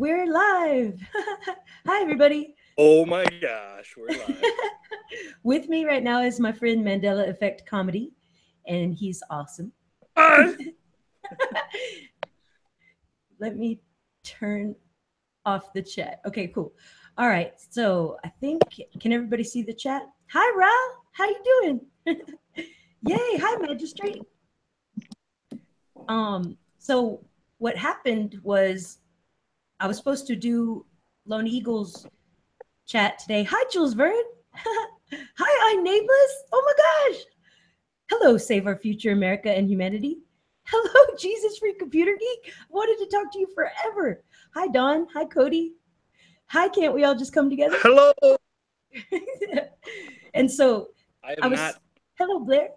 We're live. Hi, everybody. Oh my gosh, we're live. With me right now is my friend Mandela Effect Comedy, and he's awesome. Ah! Let me turn off the chat. Okay, cool. All right. So I think can everybody see the chat? Hi, Ral. How you doing? Yay! Hi, Magistrate. So what happened was I was supposed to do Lone Eagle's chat today. Hi, Jules Verne. Hi, I'm Nameless. Oh my gosh. Hello, Save Our Future America and Humanity. Hello, Jesus Free Computer Geek. Wanted to talk to you forever. Hi, Dawn. Hi, Cody. Hi, can't we all just come together? Hello. And so I I am was. not. Hello, Blair.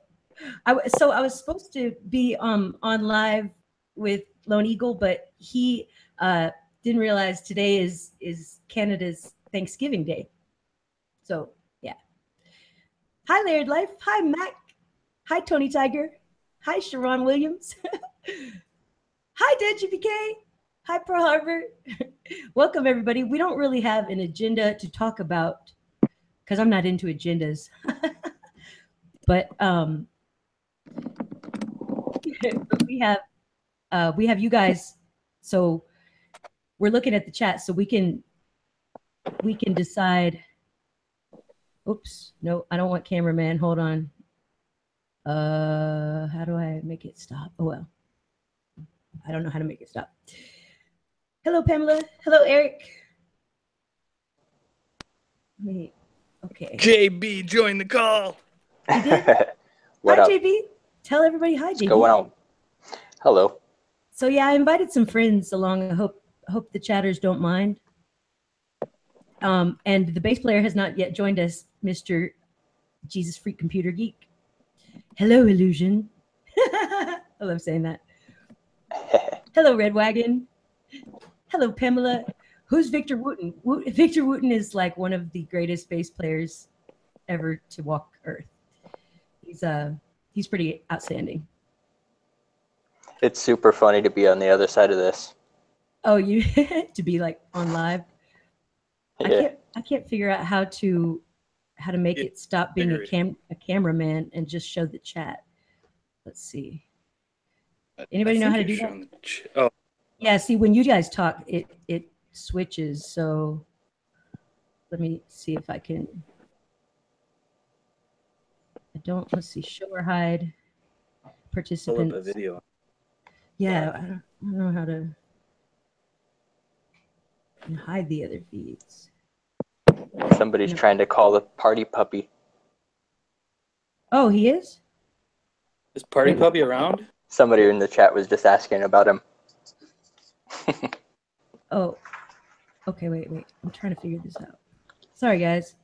I was supposed to be on live with Lone Eagle, but he didn't realize today is Canada's Thanksgiving Day. So yeah. Hi, Laird Life. Hi, Mac. Hi, Tony Tiger. Hi, Sharon Williams. Hi, DGPK. Hi, Pearl Harbor. Welcome, everybody. We don't really have an agenda to talk about because I'm not into agendas. But we have you guys, so we're looking at the chat so we can decide. Oops, no, I don't want cameraman. Hold on. How do I make it stop? Oh well, I don't know how to make it stop. Hello, Pamela. Hello, Eric. Wait. Okay. JB joined the call. He did. What Hi, up? JB. Tell everybody hi, What's JB. going on? Hello. So yeah, I invited some friends along. I hope the chatters don't mind. And the bass player has not yet joined us, Mr. Jesus Freak Computer Geek. Hello, Illusion. I love saying that. Hello, Red Wagon. Hello, Pamela. Who's Victor Wooten? Victor Wooten is like one of the greatest bass players ever to walk Earth. He's pretty outstanding. It's super funny to be on the other side of this. Oh, you to be like on live? Yeah. I can't figure out how to make it stop being a cameraman and just show the chat. Let's see. Anybody know how to do that? Oh. Yeah, see, when you guys talk, it switches. So let me see if I can. Let's see, show or hide participants. Pull up a video. Yeah, I don't know how to hide the other feeds. Somebody's trying to call the party puppy. Oh, he is? Is Party Puppy around? Somebody in the chat was just asking about him. Oh, okay, wait. I'm trying to figure this out. Sorry, guys.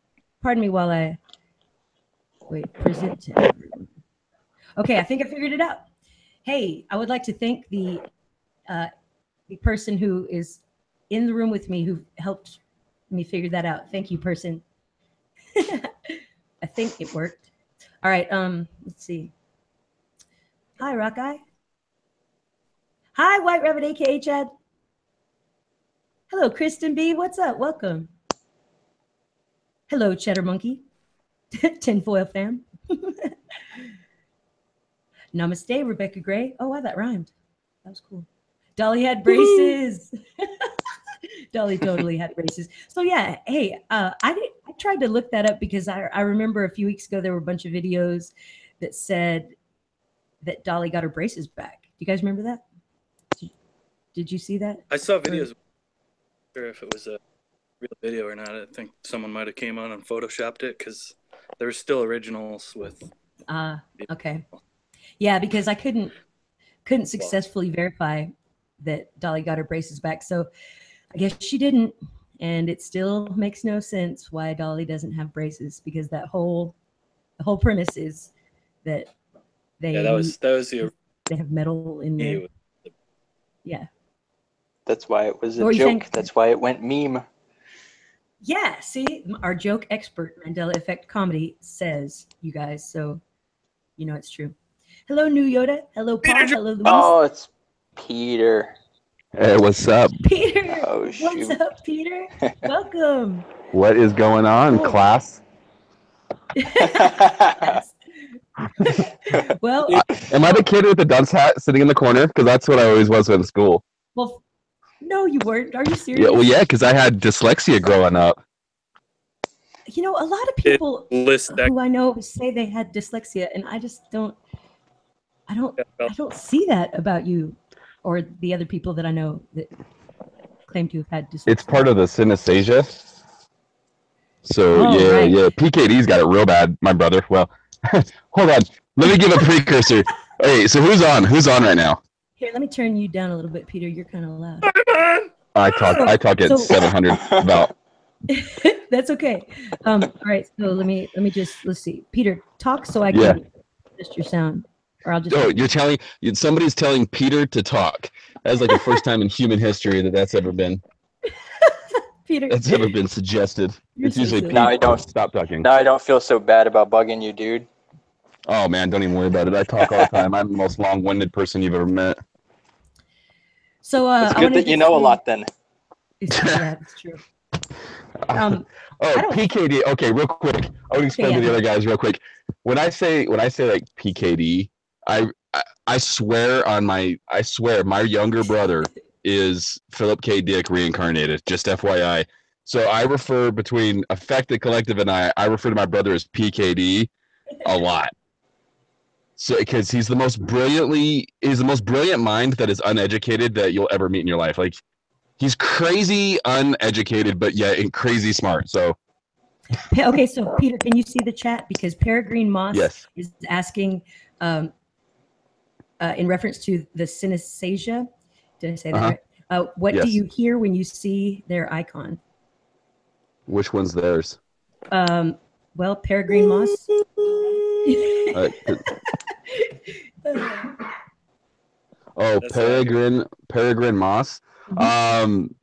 Pardon me while I present to everyone. Okay, I think I figured it out. Hey, I would like to thank the person who is in the room with me who helped me figure that out. Thank you, person. I think it worked. All right, let's see. Hi, Rock Eye. Hi, White Rabbit, aka Chad. Hello, Kristen B. What's up? Welcome. Hello, Cheddar Monkey. Tinfoil fam. Namaste, Rebecca Gray. Oh, wow, that rhymed. That was cool. Dolly had braces. Dolly totally had braces. So yeah, hey, I tried to look that up because I remember a few weeks ago there were a bunch of videos that said that Dolly got her braces back. Do you guys remember that? Did you see that? I saw videos. I'm not sure if it was a real video or not. I think someone might have came on and photoshopped it because there were still originals with. Okay. Yeah, because I couldn't successfully verify that Dolly got her braces back. So I guess she didn't. And it still makes no sense why Dolly doesn't have braces, because the whole premise is that they have metal in there. Yeah. That's why it was a joke. That's why it went meme. Yeah, see, our joke expert, Mandela Effect Comedy, says, you guys, so you know it's true. Hello, New Yoda. Hello, Paul. Hello, Luis. Oh, it's Peter. Hey, what's up? Peter. Oh, What's shoot. up, Peter? Welcome. What is going on, Cool. class? Yes. Well, Am I the kid with the dunce hat sitting in the corner? Because that's what I always was in school. well, no, you weren't. Are you serious? Yeah, well, yeah, because I had dyslexia growing up. You know, a lot of people List that who I know say they had dyslexia, and I just don't. I don't see that about you or the other people that I know that claim to have had dyslexia. It's part of the synesthesia. So Oh, yeah, right. yeah. PKD's got it real bad. My brother. Well, hold on. Let me give a precursor. Hey, so who's on? Who's on right now? Here, let me turn you down a little bit, Peter. You're kind of loud. I talk at So- 700 about. That's okay. All right. So let's see. Peter, talk so I can Yeah. adjust your sound, or I'll just. Oh, somebody's telling Peter to talk. That's like the first time in human history that's ever been Peter. suggested. You're It's so usually silly. Now I Pete. don't- Stop talking. Now I don't feel so bad about bugging you, dude. Oh man, don't even worry about it. I talk all the time. I'm the most long-winded person you've ever met. So It's I good wanted that to you know a say- lot then. Yeah, that's true. I don't- PKD. Okay, real quick. I would explain to the other guys real quick. When I say like PKD, I swear my younger brother is Philip K. Dick reincarnated. Just FYI. So I refer between Affected Collective and I refer to my brother as PKD a lot. So because he's the most brilliant mind that is uneducated that you'll ever meet in your life. Like he's crazy uneducated, but yet crazy smart. So Okay, so Peter, can you see the chat? Because Peregrine Moss yes. is asking, in reference to the synesthesia. Did I say that right? What do Yes. you hear when you see their icon? Which one's theirs? Well, Peregrine Moss. Oh, That's what I hear. Peregrine Moss. Mhm.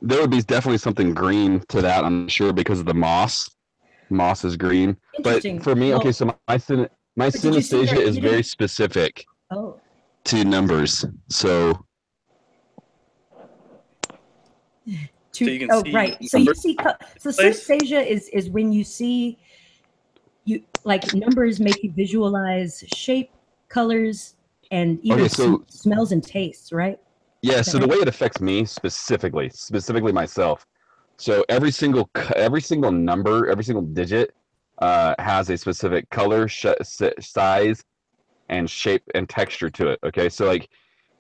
There would be definitely something green to that, I'm sure, because of the moss. Moss is green. But Interesting. for me, Well, okay, so my but did you see synesthesia their is very hidden- specific Oh. to numbers. So So you can oh, see right. So you see, so place? synesthesia is when you see like numbers make you visualize shape, colors, and even Okay, so- smells and tastes, right? yeah, Is that so the right? way it affects me specifically myself. So every single number, every single digit has a specific color, size, and shape and texture to it. Okay, so like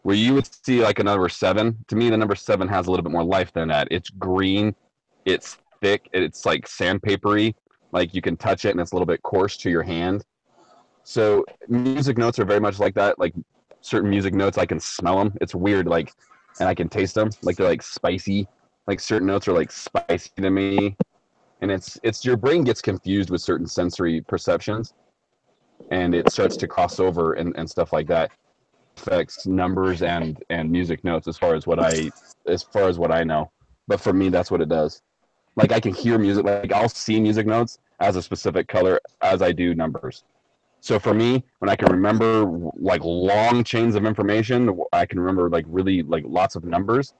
where you would see like a number 7, to me the number 7 has a little bit more life than that. It's green, it's thick, it's like sandpapery, like you can touch it and it's a little bit coarse to your hand. So music notes are very much like that. Like certain music notes, I can smell them. It's weird, like, and I can taste them. Like they're like spicy. Like certain notes are like spicy to me, and it's your brain gets confused with certain sensory perceptions, and it starts to cross over and stuff like that. Affects numbers and music notes as far as what I know. But for me, that's what it does. Like I can hear music. Like I'll see music notes as a specific color as I do numbers. So for me, when I can remember like long chains of information, I can remember like really like lots of numbers,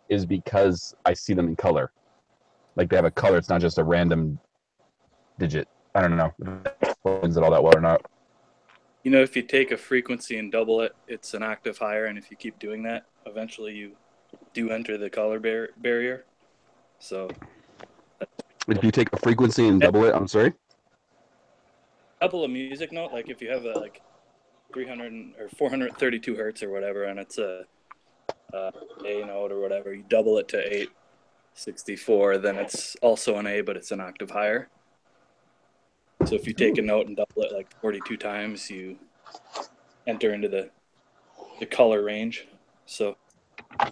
is because I see them in color. Like they have a color. It's not just a random digit. I don't know if that explains it all that well or not. You know, if you take a frequency and double it, it's an octave higher, and if you keep doing that, eventually you do enter the color barrier. So If you take a frequency and double it, I'm sorry. double a music note, like if you have a like 300 or 432 hertz or whatever, and it's a A note or whatever, you double it to 864, then it's also an A, but it's an octave higher. So if you take a note and double it like 42 times, you enter into the color range. So I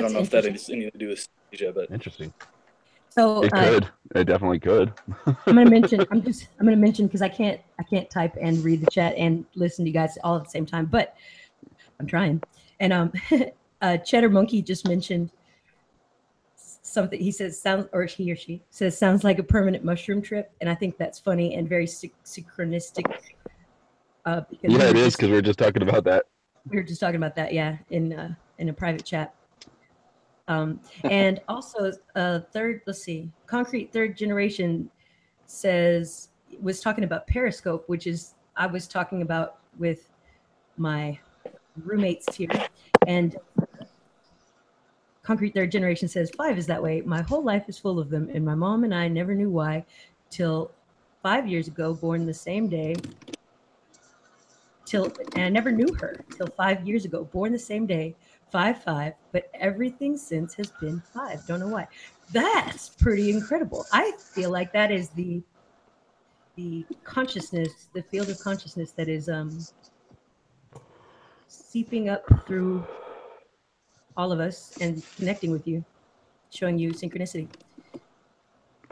don't know if that has anything to do with synesthesia, but Interesting. So It could. It definitely could. I'm gonna mention. I'm gonna mention because I can't type and read the chat and listen to you guys all at the same time. But I'm trying. And Cheddar Monkey just mentioned something. He says he or she says sounds like a permanent mushroom trip, and I think that's funny and very synchronistic. Because Yeah, it is because we were just talking about that. we were just talking about that, yeah, in a private chat. And also, third, let's see, concrete third generation was talking about Periscope, which is I was talking about with my roommates here, and concrete third generation says 5 is that way. My whole life is full of them, and my mom and I never knew why till 5 years ago, born the same day. And I never knew her till 5 years ago, born the same day, 5'5", but everything since has been 5. Don't know why. That's pretty incredible. I feel like that is the consciousness, the field of consciousness that is seeping up through all of us and connecting with you, showing you synchronicity.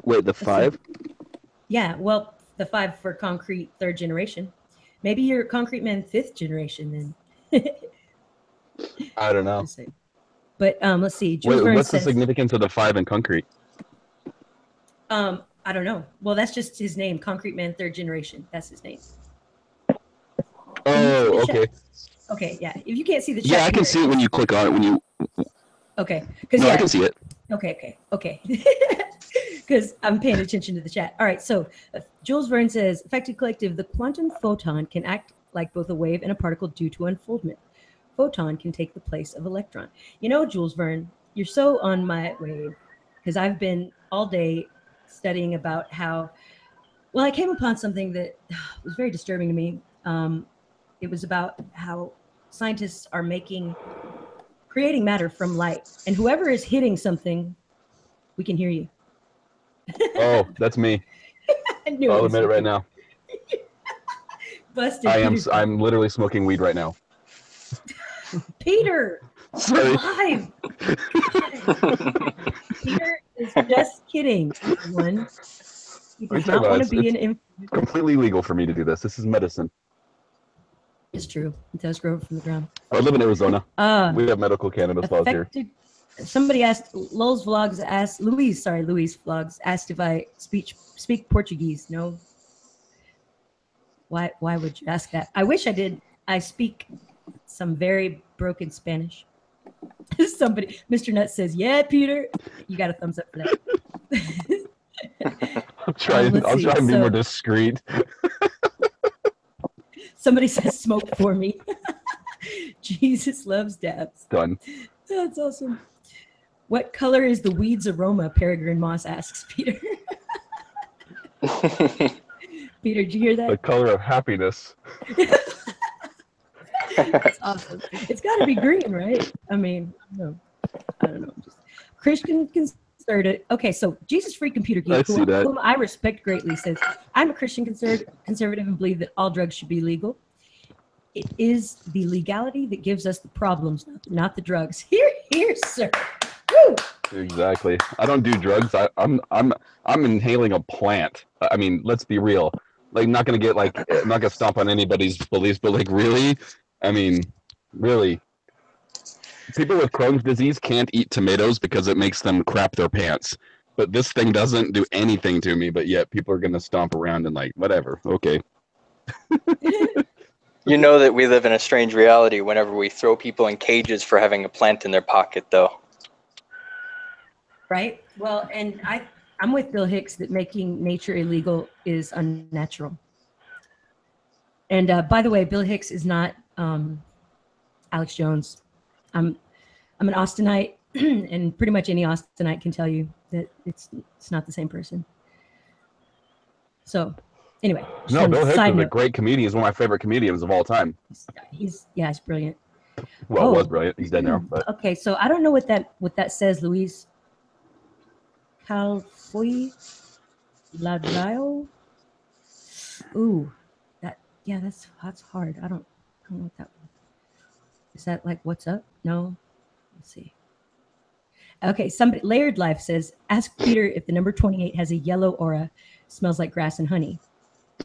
Wait, the 5? Yeah, well, the 5 for concrete third generation. Maybe you're concrete man 5th generation then. I don't know. But let's see. Wait, what's the significance of the 5 in concrete? I don't know. Well, that's just his name, Concrete Man Third Generation. That's his name. Oh, okay. Okay, yeah. If you can't see the chat, yeah, I can see it when you click on it. When you. Okay. No, I can see it. Okay. Because I'm paying attention to the chat. All right. So Jules Verne says, affected collective, the quantum photon can act like both a wave and a particle due to unfoldment. Photon can take the place of electron. You know, Jules Verne, you're so on my wave because I've been all day studying about how, well, I came upon something that was very disturbing to me. It was about how scientists are creating matter from light, and whoever is hitting something, we can hear you. Oh, that's me. I'll admit it right now. Busted. I'm literally smoking weed right now. Peter, sorry. Live. Peter is just kidding, everyone. He does not want to be an completely legal for me to do this. This is medicine. It's true. It does grow from the ground. I live in Arizona. We have medical cannabis laws here. Somebody asked, Loll's Vlogs asked, Louise Vlogs asked if I speak Portuguese. No. Why would you ask that? I wish I did. I speak some very broken Spanish. Somebody, Mr. Nutt says, yeah, Peter. You got a thumbs up for that. I'll try and be more discreet. Somebody says smoke for me. Jesus loves dabs. Done. That's awesome. What color is the weed's aroma? Peregrine Moss asks Peter. Peter, did you hear that? The color of happiness. That's awesome. It's got to be green, right? I mean, no, I don't know. Just Christian conservative. Okay, so Jesus Free Computer Geek, whom I respect greatly, says, I'm a Christian conservative and believe that all drugs should be legal. It is the legality that gives us the problems, not the drugs. Here, sir. Woo! Exactly. I don't do drugs. I'm inhaling a plant. I mean, let's be real. Like, I'm not gonna stomp on anybody's beliefs, but like, really, I mean, really, people with Crohn's disease can't eat tomatoes because it makes them crap their pants. But this thing doesn't do anything to me, but yet people are gonna stomp around and like, whatever. Okay. You know that we live in a strange reality whenever we throw people in cages for having a plant in their pocket, though. Right? Well, and I'm with Bill Hicks that making nature illegal is unnatural. And by the way, Bill Hicks is not Alex Jones. I'm an Austinite, and pretty much any Austinite can tell you that it's not the same person. So, anyway. No, Bill Hicks is a great comedian. He's one of my favorite comedians of all time. He's brilliant. Well, was brilliant. He's dead now. But. Okay, so I don't know what that says, Louise. Calfui Ladrao. Ooh, that's hard. I don't know what that one. Is that like what's up? No. Let's see. Okay, somebody Layered Life says, ask Peter if the number 28 has a yellow aura, smells like grass and honey.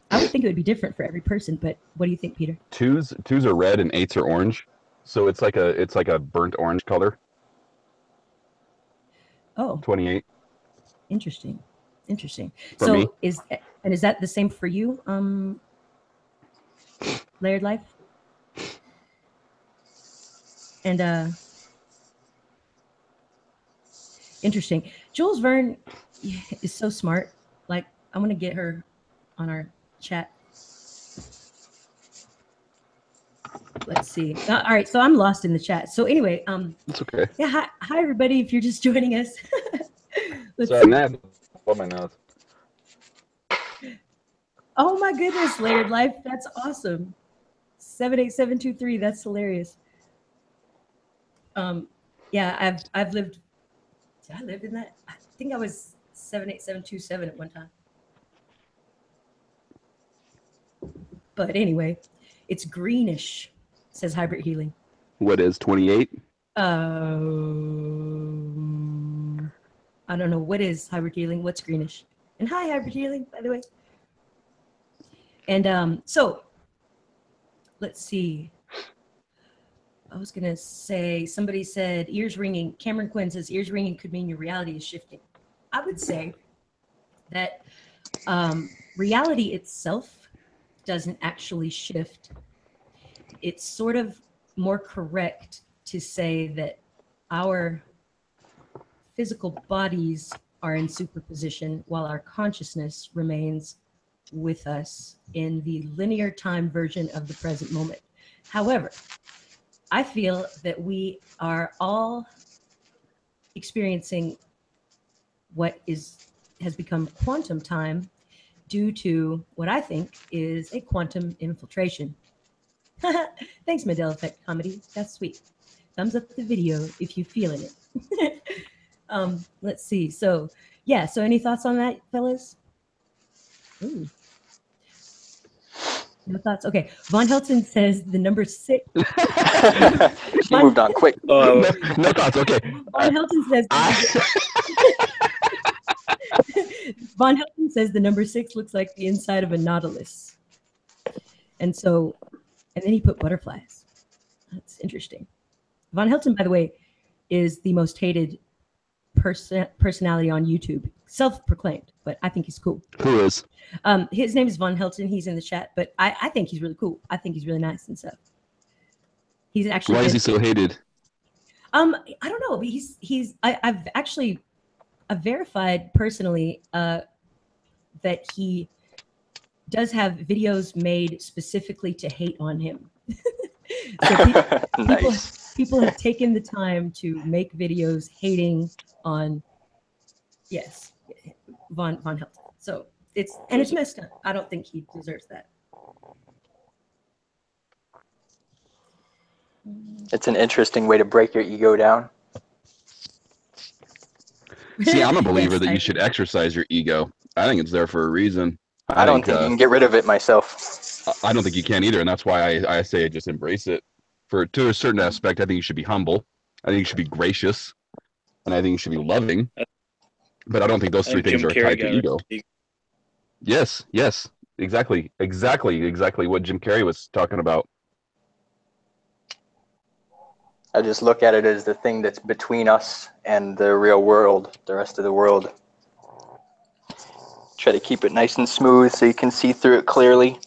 I would think it would be different for every person, but what do you think, Peter? Twos are red and 8s are orange, so it's like a burnt orange color. Oh. 28. Interesting. For so me. Is that the same for you, Layered Life? And Interesting. Jules Verne is so smart. Like, I'm gonna get her on our chat. Let's see. All right, so I'm lost in the chat. So anyway, It's okay. yeah, hi everybody. If you're just joining us, Sorry, now I have to blow my nose. Oh my goodness, Layered Life, that's awesome. 78723, that's hilarious. Yeah, I've lived. Did I live in that? I think I was 78727 at one time. But anyway, it's greenish, says Hybrid Healing. What is 28? I don't know. What is Hybrid Healing? What's greenish? And hi, Hybrid Healing, by the way. And so let's see. I was going to say, somebody said ears ringing. Cameron Quinn says ears ringing could mean your reality is shifting. I would say that reality itself doesn't actually shift. It's sort of more correct to say that our physical bodies are in superposition while our consciousness remains with us in the linear time version of the present moment. However, I feel that we are all experiencing what has become quantum time due to what I think is a quantum infiltration. Thanks, Mandela Effect Comedy. That's sweet. Thumbs up the video if you're feeling it. Let's see. So, yeah. So, any thoughts on that, fellas? Ooh. No thoughts? Okay. Von Helton says the number 6. She moved on quick. No thoughts. Okay. Von Helton says. Von Helton says the number 6 looks like the inside of a nautilus. And then he put butterflies. That's interesting. Von Helton, by the way, is the most hated personality on YouTube. Self-proclaimed, but I think he's cool. Who is? His name is Von Helton. He's in the chat, but I think he's really cool. I think he's really nice and stuff. He's actually. Why is he so hated? I don't know. But I've verified personally that he does have videos made specifically to hate on him. So Nice. people have taken the time to make videos hating on, yes, Von Helton. So it's messed up. I don't think he deserves that. It's an interesting way to break your ego down. See, I'm a believer Yes, that you should exercise your ego. I think it's there for a reason. I don't think you can get rid of it myself. I don't think you can either, and that's why I say just embrace it. To a certain aspect, I think you should be humble. I think you should be gracious, and I think you should be loving. But I don't think those three things are tied to ego. Yes, exactly what Jim Carrey was talking about. I just look at it as the thing that's between us and the real world, the rest of the world. Try to keep it nice and smooth so you can see through it clearly.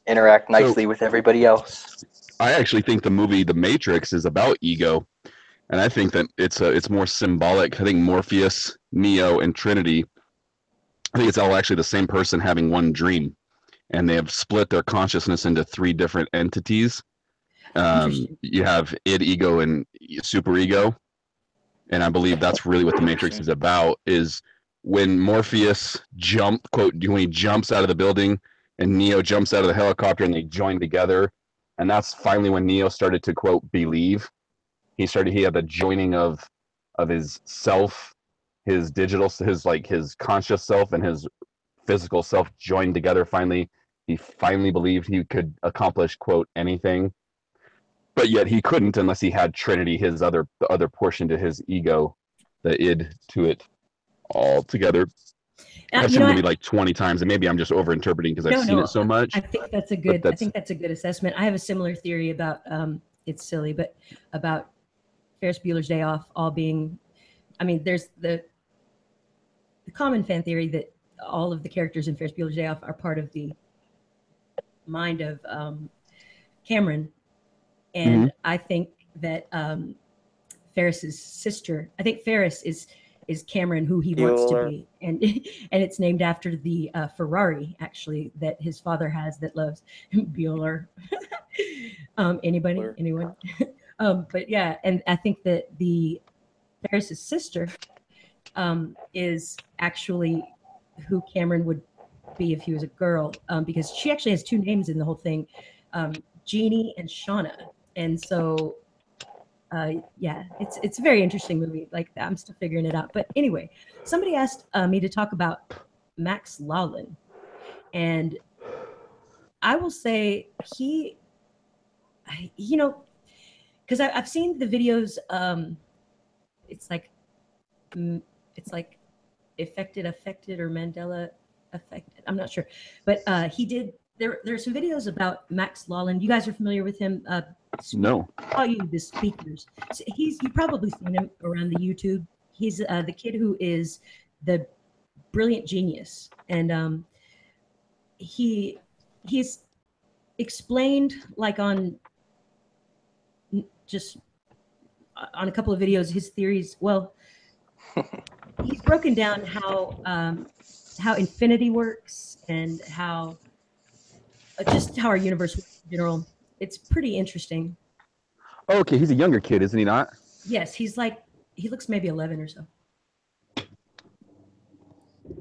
Interact nicely with everybody else. I actually think the movie The Matrix is about ego, and I think that it's more symbolic. I think Morpheus, Neo, and Trinity, I think it's all actually the same person having one dream, and they have split their consciousness into 3 different entities. You have id, ego, and superego, and I believe that's really what The Matrix is about. Is when Morpheus when he jumps out of the building and Neo jumps out of the helicopter and they join together, and that's finally when Neo started to quote believe. He had the joining of his self, his digital, his conscious self and his physical self joined together. Finally, he believed he could accomplish quote anything, but yet he couldn't unless he had Trinity, the other portion to his ego, the id to it all together. I've seen the movie like 20 times, and maybe I'm just overinterpreting because I've seen it so much. I think that's a good assessment. I have a similar theory about it's silly, but about Ferris Bueller's Day Off all being, I mean, there's the common fan theory that all of the characters in Ferris Bueller's Day Off are part of the mind of Cameron, and I think that Ferris's sister. I think Ferris is Cameron, who he wants to Bueller. be, and it's named after the Ferrari actually that his father has that loves Bueller. Anybody? Bueller. Anyone? But yeah, and I think that the Ferris's sister is actually who Cameron would be if he was a girl, because she actually has two names in the whole thing, Jeannie and Shauna. And so yeah, it's a very interesting movie. Like, I'm still figuring it out. But anyway, somebody asked me to talk about Max Lawlin, and I will say you know, because I've seen the videos. It's like affected or Mandela affected. I'm not sure, but he did. There's some videos about Max Lawlin. You guys are familiar with him? No. All you the speakers. So you've probably seen him around the YouTube. He's the kid who is the brilliant genius, and he's explained like on just on a couple of videos his theories. Well, he's broken down how infinity works and how just how our universe works in general. It's pretty interesting. Oh, okay, he's a younger kid, isn't he not? Yes, he looks maybe 11 or so.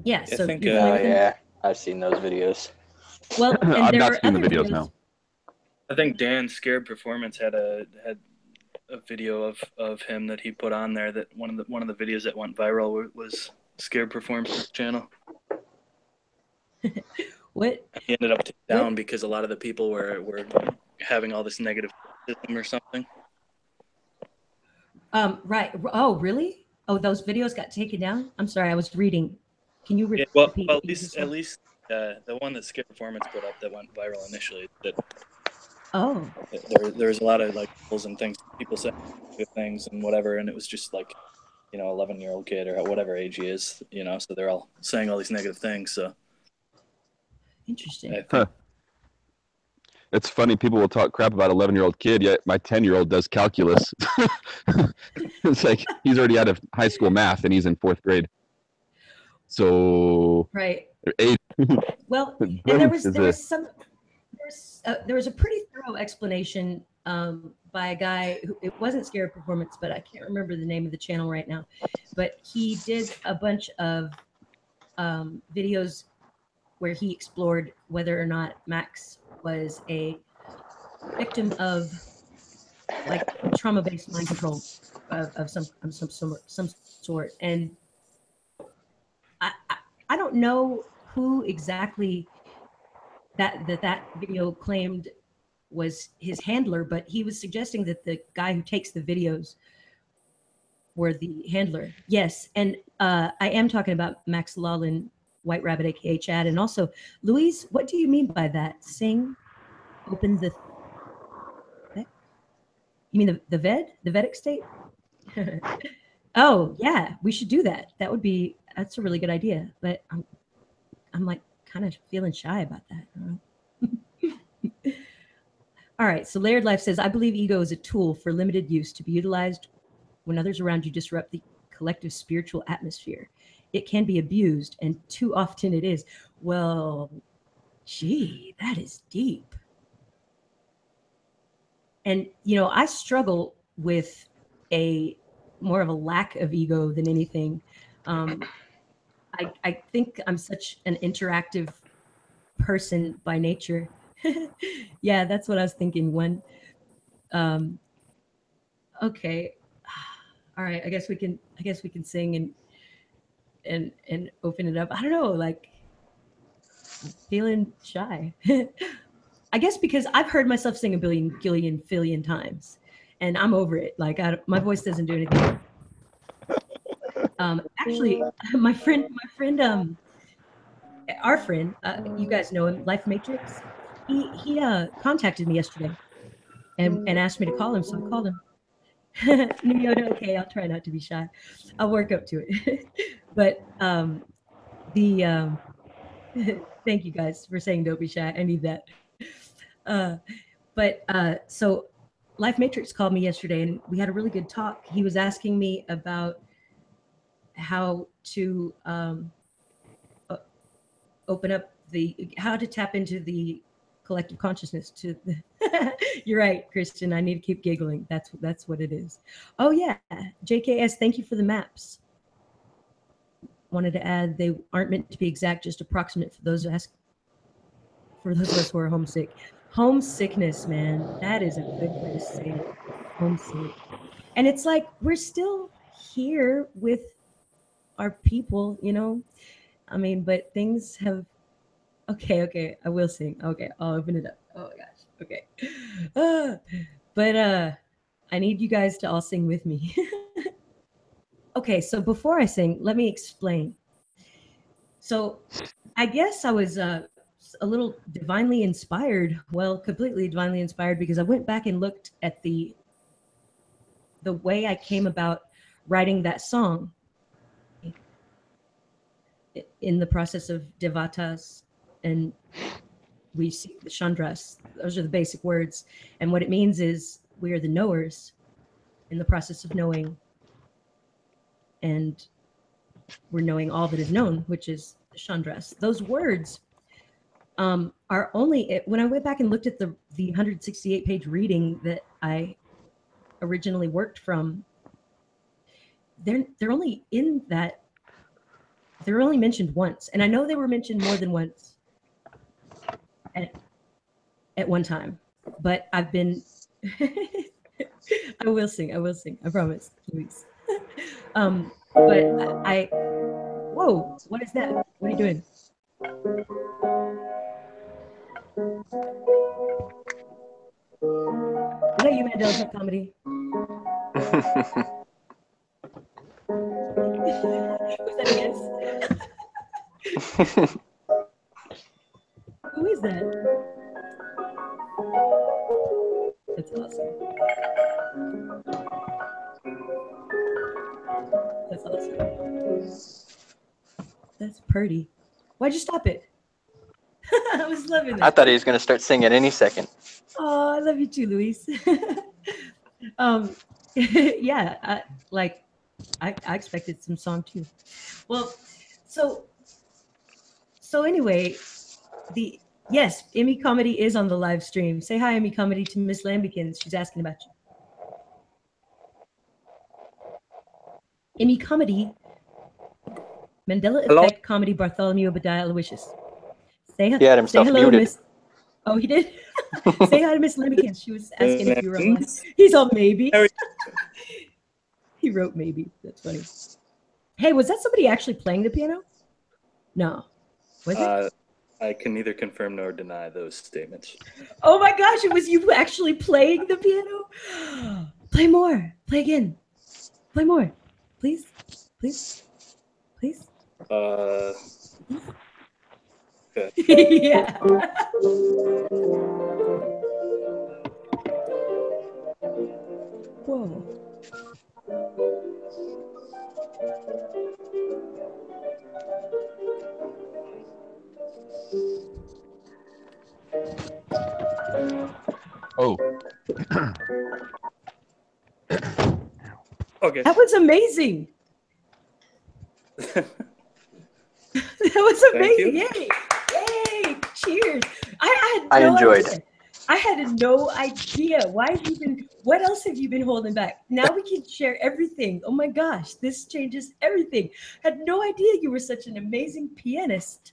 Yeah, I so think, you're familiar with him? Yeah, I've seen those videos. Well, and I've there not are seen the other videos now. I think Dan's Scared Performance had a video of him that he put on there. That one of the videos that went viral was Scared Performance channel. What? He ended up taken down because a lot of the people were having all this negative criticism or something. Right. Oh, really? Oh, those videos got taken down? I'm sorry, I was reading. Can you Yeah, repeat? well, what you just at said? least the one that Scared Performance put up that went viral initially. That Oh, there was a lot of like polls and things, people saying good things and whatever, and it was just like, 11-year-old kid or whatever age he is, so they're all saying all these negative things. So interesting. I think Huh. It's funny, people will talk crap about 11-year-old kid, yet my 10-year-old does calculus. It's like he's already out of high school math and he's in 4th grade. So Right. 8. Well, and there was a pretty thorough explanation by a guy who, it wasn't Scared Performance, but I can't remember the name of the channel right now. But he did a bunch of videos where he explored whether or not Max was a victim of like trauma-based mind control of some sort. And I don't know who exactly that video claimed was his handler, but he was suggesting that the guy who takes the videos were the handler. Yes, and I am talking about Max Lawlin, White Rabbit, aka Chad, and also Louise. What do you mean by that? Sing, open the. You mean the Vedic state? Oh yeah, we should do that. That's a really good idea. But I'm like kind of feeling shy about that. I don't know. All right, so Layered Life says, I believe ego is a tool for limited use to be utilized when others around you disrupt the collective spiritual atmosphere. It can be abused, and too often it is. Well, gee, that is deep. And, I struggle with more of a lack of ego than anything. I think I'm such an interactive person by nature. Yeah, that's what I was thinking. Okay, all right. I guess we can sing and open it up. I don't know, like I'm feeling shy. I guess because I've heard myself sing a billion times, and I'm over it. Like my voice doesn't do anything. Actually, my friend, our friend, you guys know him, Life Matrix. He contacted me yesterday and asked me to call him, so I called him. New Yoda, okay, I'll try not to be shy. I'll work up to it. But thank you guys for saying don't be shy. I need that. So Life Matrix called me yesterday, and we had a really good talk. He was asking me about how to open up how to tap into the collective consciousness. To you're right, Christian. I need to keep giggling. That's what it is. Oh yeah, JKS. Thank you for the maps. Wanted to add they aren't meant to be exact, just approximate for those of us who are homesick. Homesickness, man, that is a good way to say it. Homesick. And it's like we're still here with our people, you know. I mean, but things have okay, I will sing. Okay, I'll open it up. Oh my gosh. Okay. But I need you guys to all sing with me. Okay, so before I sing, let me explain. So I guess I was a little divinely inspired, well, completely divinely inspired, because I went back and looked at the way I came about writing that song in the process of devatas, and we see the chandras. Those are the basic words, and what it means is we are the knowers in the process of knowing, and we're knowing all that is known, which is the chandras. Those words are only, when I went back and looked at the 168-page reading that I originally worked from, they're only in that, they're only mentioned once, and I know they were mentioned more than once at one time, but I've been I will sing, I promise, please. But I whoa, what is that? What are you doing? Is that you, Mandela, from comedy? Was that a yes? Who is that? That's awesome. That's awesome. That's pretty. Why'd you stop it? I was loving that. I thought he was going to start singing any second. Oh, I love you too, Luis. Yeah, I expected some song too. Well, so anyway, yes, Emmy Comedy is on the live stream. Say hi, Emmy Comedy, to Miss Lambikins. She's asking about you. Emmy Comedy, Mandela Hello? Effect Comedy, Bartholomew Obadiah Aloysius. Say He had himself hello, muted. Miss. Oh, he did? Say hi to Miss Lambikins. She was asking if you were online. He's all maybe. He wrote maybe. That's funny. Hey, was that somebody actually playing the piano? No. Was it? I can neither confirm nor deny those statements. Oh my gosh, it was you actually playing the piano? Play more. Play again. Play more. Please. Please. Please. Okay. Yeah. Whoa. Oh. Okay. That was amazing. That was amazing. Yay. Yay. Cheers. I enjoyed it. I had no idea. What else have you been holding back? Now we can share everything. Oh my gosh, this changes everything. Had no idea you were such an amazing pianist.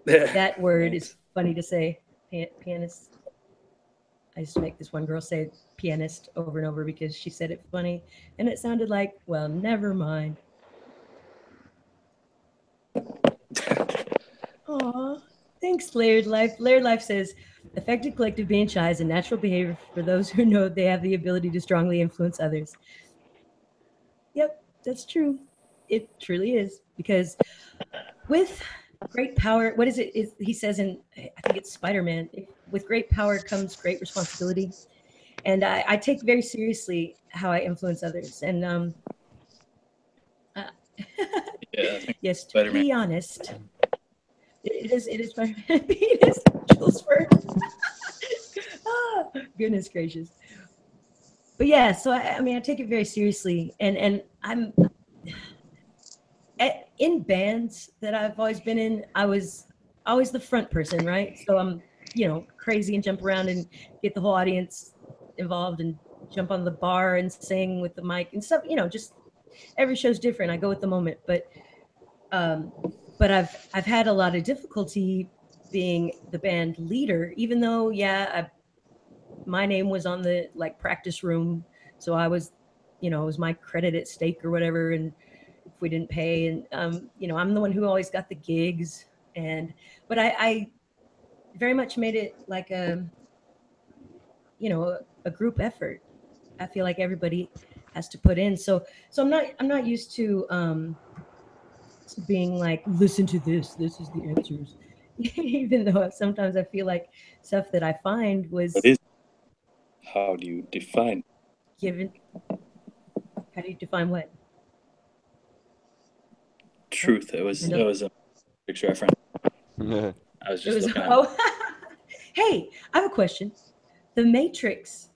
That word is funny to say. Pianist. I used to make this one girl say pianist over and over because she said it funny, and it sounded like, well, never mind. Aw, thanks, Layered Life. Layered Life says, effective collective being shy is a natural behavior for those who know they have the ability to strongly influence others. Yep, that's true. It truly is, because with great power, what is it? He says in, I think it's Spider-Man, with great power comes great responsibility. And I take very seriously how I influence others. And yes, to Spider-Man. be honest, it is Spider-Man. Penis, Jules first. Oh, goodness gracious. but yeah, so I mean, I take it very seriously, and I'm in bands that I've always been in. I was always the front person, right? So I'm, crazy and jump around and get the whole audience involved and jump on the bar and sing with the mic and stuff. Just every show's different. I go with the moment, but I've had a lot of difficulty being the band leader, even though my name was on the practice room, so I was, it was my credit at stake or whatever, and if we didn't pay, and I'm the one who always got the gigs, but I very much made it like a group effort. I feel like everybody has to put in, so I'm not used to being like, listen to this is the answers. Even though sometimes I feel like stuff that I find was how do you define given. How do you define what? Truth. It was a picture reference. I was just looking at Hey, I have a question. The Matrix,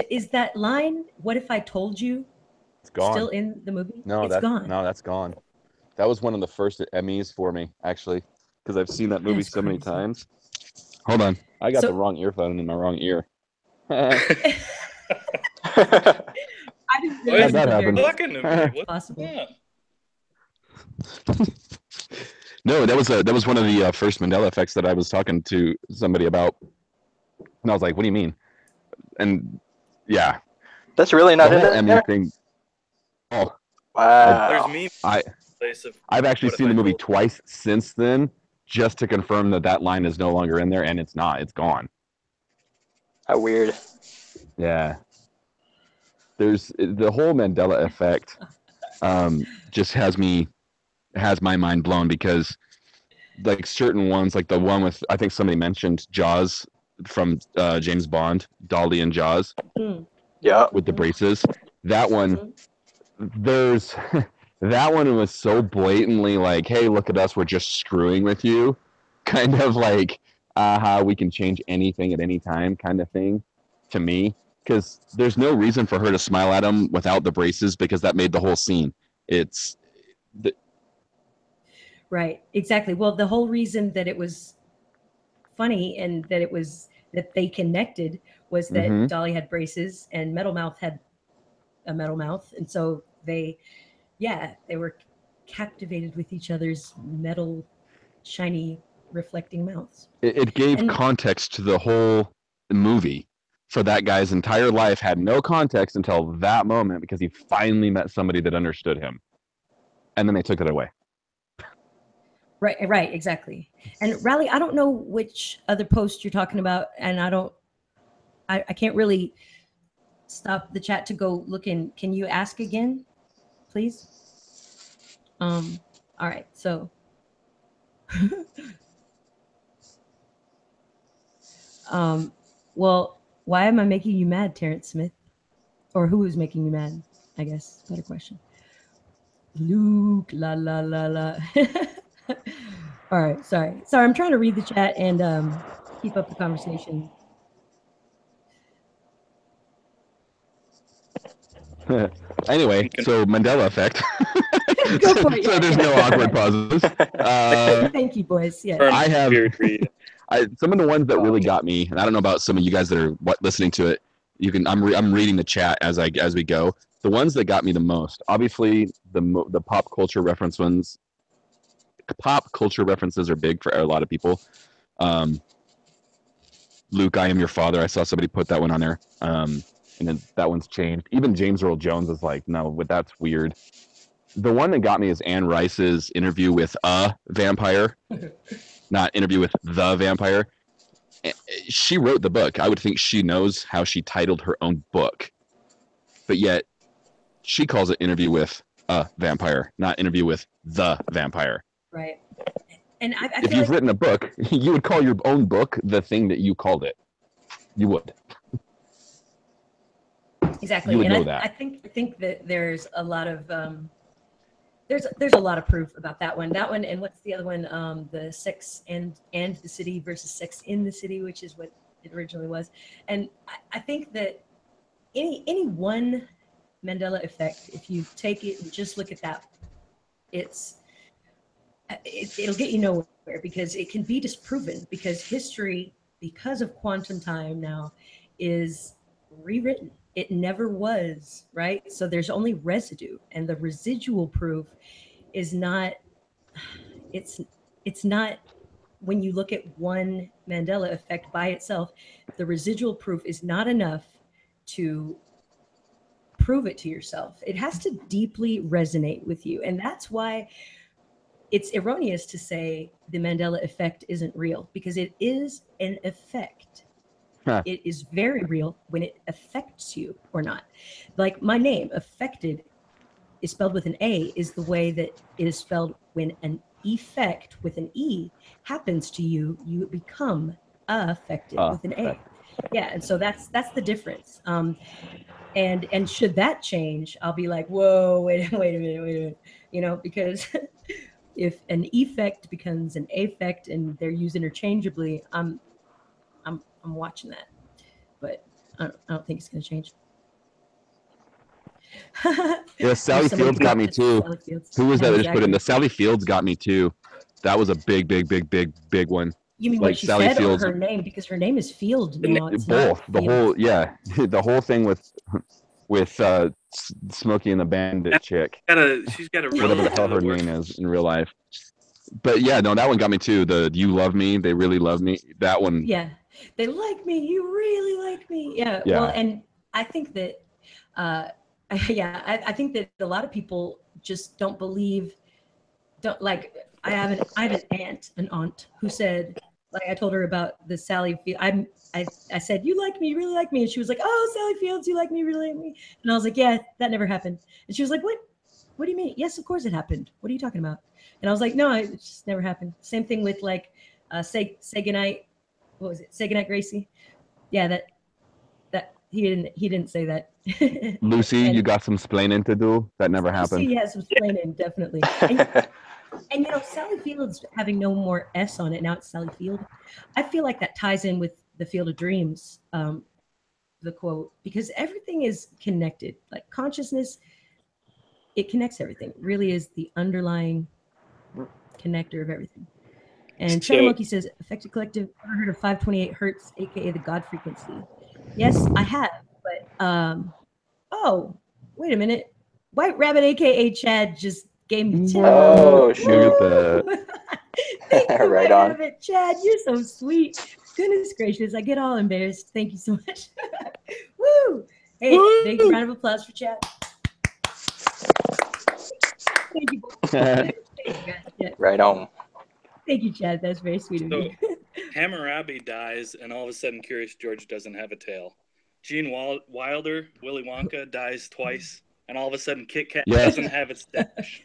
is that line, what if I told you, It's gone. still in the movie? No, it's gone. No, that's gone. That was one of the first Emmys for me, actually, because I've seen that movie That's so many crazy. times. Hold on. I got the wrong earphone in my wrong ear. I didn't realize that happened. What's possible. Yeah. No, that was one of the first Mandela effects that I was talking to somebody about, and I was like, "What do you mean?" And yeah, That's really not the in whole there. Emmy thing. Oh, Wow. There's me. I've actually seen the movie twice since then, just to confirm that line is no longer in there, and it's not. It's gone. How weird. Yeah. There's the whole Mandela effect. Just has my mind blown, because like certain ones, like the one with, I think somebody mentioned Jaws from James Bond, Dolly and Jaws. Yeah. With the braces. That one, there's that one was so blatantly like, hey, look at us, we're just screwing with you, kind of like, we can change anything at any time kind of thing to me, because there's no reason for her to smile at him without the braces, because that made the whole scene. Right, exactly. Well, the whole reason that it was funny and that they connected was that Dolly had braces and Metal Mouth had a metal mouth, and so they were captivated with each other's metal, shiny, reflecting mouths. It gave context to the whole movie. For that guy's entire life had no context until that moment, because he finally met somebody that understood him, and then they took it away. Right, exactly. And Riley, I don't know which other post you're talking about, and I can't really stop the chat to go look in. Can you ask again, please? All right, so well, why am I making you mad, Terrence Smith? Or who is making you mad, I guess. Better question. Luke, la la la la. All right, sorry, I'm trying to read the chat and keep up the conversation. Anyway, so Mandela effect. Go for it. So there's no awkward pauses. Thank you, boys. Yeah, I have some of the ones that really got me, and I don't know about some of you guys that are listening to it. I'm reading the chat as we go. The ones that got me the most, obviously, the pop culture reference ones. Pop culture references are big for a lot of people. Luke, I am your father. I saw somebody put that one on there. And then that one's changed. Even James Earl Jones is like, no, that's weird. The one that got me is Anne Rice's interview with a vampire, not interview with the vampire. She wrote the book. I would think she knows how she titled her own book, but yet she calls it interview with a vampire, not interview with the vampire. Right. And I if you've written a book, you would call your own book the thing that you called it. You would. Exactly. You would and know that. I think that there's a lot of there's a lot of proof about that one. That one, and what's the other one? The Sex and the City versus Sex in the City, which is what it originally was. And I think that any one Mandela effect, if you take it and just look at that, it'll get you nowhere, because it can be disproven, because history, because of quantum time now, is rewritten. It never was, right? So there's only residue, and the residual proof is not, it's not, when you look at one Mandela effect by itself, the residual proof is not enough to prove it to yourself. It has to deeply resonate with you. And that's why it's erroneous to say the Mandela effect isn't real, because it is an effect. It is very real when it affects you or not. Like my name, affected, is spelled with an A, is the way that it is spelled when an effect with an E happens to you, you become affected with an A. Yeah, and so that's the difference. And should that change, I'll be like, whoa, wait a minute, you know, because if an effect becomes an affect and they're used interchangeably, I'm watching that, but I don't think it's going to change. Yeah, Sally Fields got me too. Who was that that just put in? The Sally Fields got me too. That was a big one. You mean like what she Sally said Fields, or her name? Because her name is Field now. It's both. Not the Fields. whole, yeah, the whole thing with Smokey and the Bandit chick. She's got a whatever the hell her name is in real life. But yeah, no, that one got me too. The "You Love Me," they really love me. That one. Yeah, they like me. You really like me. Yeah. Yeah. Well, and I think that, I think that a lot of people just don't believe. Don't like. I have an aunt who said, like, I told her about the Sally Field. I said, you like me, you really like me, and she was like, oh, Sally Fields, you like me, you really like me, and I was like, yeah, that never happened. And she was like, what do you mean? Yes, of course it happened. What are you talking about? And I was like, no, it just never happened. Same thing with like, say goodnight. What was it? Say goodnight, Gracie. Yeah, that he didn't say that. Lucy, you got some splaining to do. That never happened. Lucy has some splaining, definitely. And you know, Sally Fields having no more S on it, now it's Sally Field. I feel like that ties in with the Field of Dreams, the quote, because everything is connected. Like consciousness, it connects everything. It really is the underlying connector of everything. And Shadow Monkey says, Affected Collective, ever heard of 528 Hertz, aka the God frequency? Yes, I have, but oh, wait a minute. White Rabbit, aka Chad, just gave me 10. Oh, shoot. Thank you, Right White on. Rabbit. Chad, you're so sweet. Goodness gracious, I get all embarrassed. Thank you so much. Woo! Hey, big round of applause for Chad. Thank you. Thank you, guys. Yeah. Right on. Thank you, Chad. That's very sweet of you. Hammurabi dies, and all of a sudden, Curious George doesn't have a tail. Gene Wilder, Willy Wonka, dies twice, and all of a sudden, Kit Kat doesn't have its dash.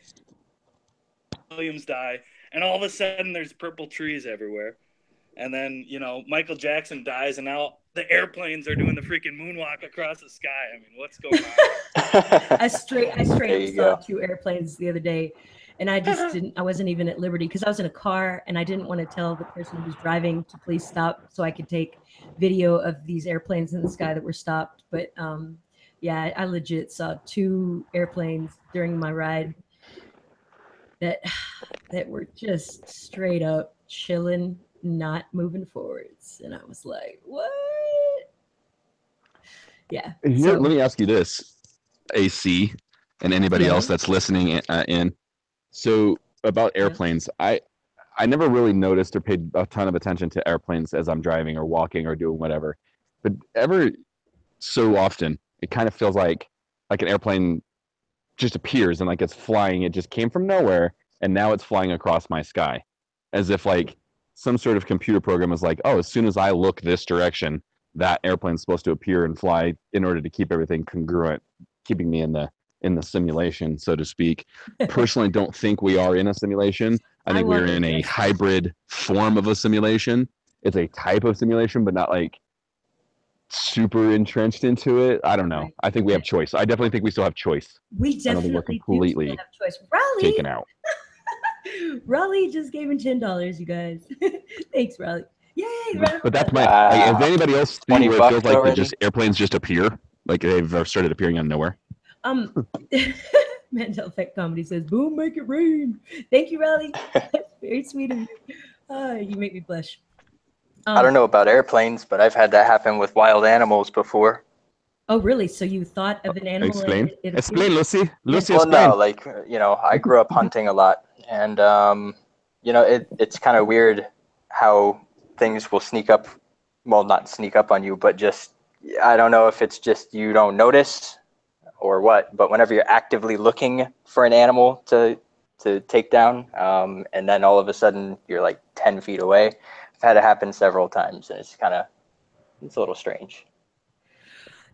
Williams die, and all of a sudden, there's purple trees everywhere. And then, you know, Michael Jackson dies, and now the airplanes are doing the freaking moonwalk across the sky. I mean, what's going on? I straight up saw 2 airplanes the other day, and I just I wasn't even at liberty because I was in a car and I didn't want to tell the person who was driving to please stop so I could take video of these airplanes in the sky that were stopped. But yeah, I legit saw 2 airplanes during my ride that were just straight up chilling, not moving forwards. And I was like, what? Yeah. Here, let me ask you this, AC, and anybody else that's listening in. So about airplanes, I never really noticed or paid a ton of attention to airplanes as I'm driving or walking or doing whatever. But ever so often, it kind of feels like an airplane just appears and like it's flying. It just came from nowhere, and now it's flying across my sky, as if like some sort of computer program is like, oh, as soon as I look this direction, that airplane's supposed to appear and fly in order to keep everything congruent, keeping me in the simulation, so to speak. Personally, don't think we are in a simulation. I think we're in a hybrid form of a simulation. It's a type of simulation, but not like super entrenched into it. I don't know. Right. I think we have choice. I definitely think we still have choice. We definitely I don't think we're completely have choice. Raleigh taken out. Raleigh just gave him $10, you guys. Thanks, Raleigh. Yay! But that's my. Is anybody else where it feels like airplanes just appear? Like they've started appearing out of nowhere? Mandela Effect Comedy says, "Boom, make it rain." Thank you, Raleigh. That's very sweet of you. You make me blush. I don't know about airplanes, but I've had that happen with wild animals before. Oh, really? So you thought of an animal? Explain. And Explain, Lucy. Lucy, Well, explain. no, like, I grew up hunting a lot, and it's kind of weird how things will sneak up. Well, not sneak up on you, but just, I don't know if it's just you don't notice or what, but whenever you're actively looking for an animal to take down, and then all of a sudden you're like 10 feet away. I've had it happen several times, and it's a little strange.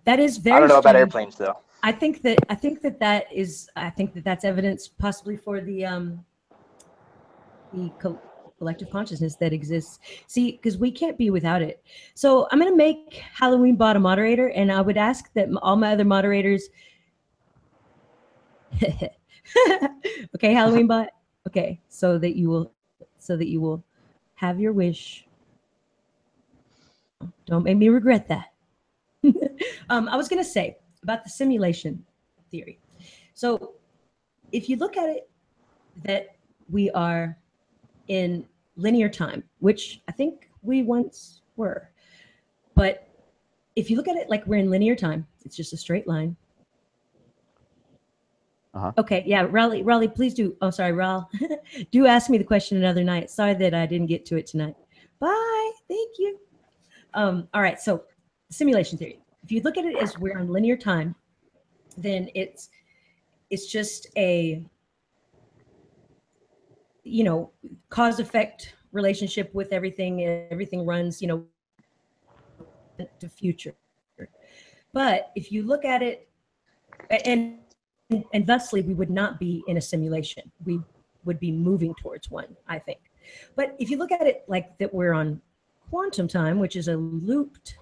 That is very I don't know strange. about airplanes though. I think that's evidence possibly for the collective consciousness that exists. See, because we can't be without it. So I'm going to make Halloween Bot a moderator, and I would ask that all my other moderators. Okay, Halloween Bot. Okay, so that you will have your wish. Don't make me regret that. I was going to say about the simulation theory. So if you look at it, that we are in linear time, which I think we once were. But if you look at it like we're in linear time, it's just a straight line. Okay, yeah, Raleigh, please do. Oh, sorry, Raul. Do ask me the question another night. Sorry that I didn't get to it tonight. Bye. Thank you. All right, so simulation theory. If you look at it as we're on linear time, then it's just a cause effect relationship with everything, and everything runs to future. But if you look at it, and thusly we would not be in a simulation, we would be moving towards one, I think. But if you look at it like that we're on quantum time, which is a looped,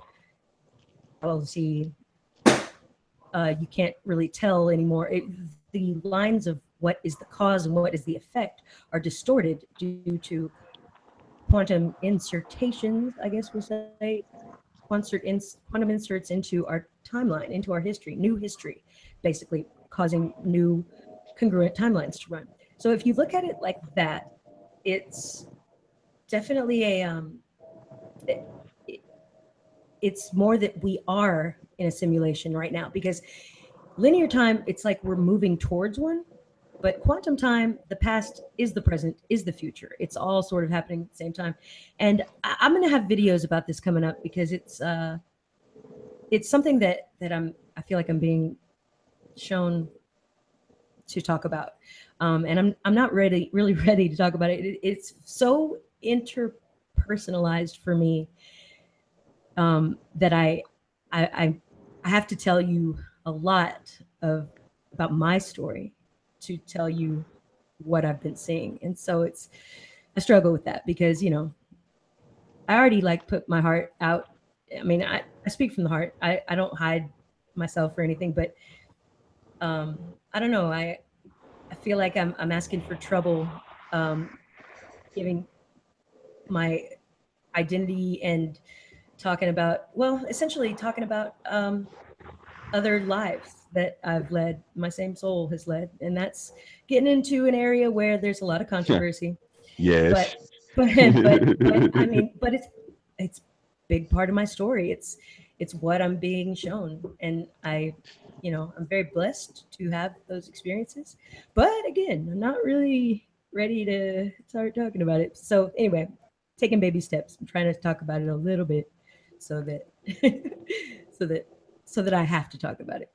you can't really tell anymore. The lines of what is the cause and what is the effect are distorted due to quantum insertions, I guess we'll say, quantum inserts into our timeline, into our history, new history, basically causing new congruent timelines to run. So if you look at it like that, it's definitely it's more that we are in a simulation right now, because linear time, it's like we're moving towards one, but quantum time, the past is the present, is the future. It's all sort of happening at the same time. And I'm going to have videos about this coming up, because it's something that I feel like I'm being shown to talk about. And I'm not really ready to talk about it. It's so interpersonalized for me that I have to tell you a lot about my story to tell you what I've been seeing. And so I struggle with that, because, I already put my heart out. I mean, I speak from the heart. I don't hide myself or anything, but I don't know. I feel like I'm asking for trouble, giving my identity and essentially talking about other lives that I've led, my same soul has led, and that's getting into an area where there's a lot of controversy. Yes. But I mean, but it's big part of my story. It's what I'm being shown, and I'm very blessed to have those experiences. But again, I'm not really ready to start talking about it. So anyway, taking baby steps. I'm trying to talk about it a little bit, so that I have to talk about it.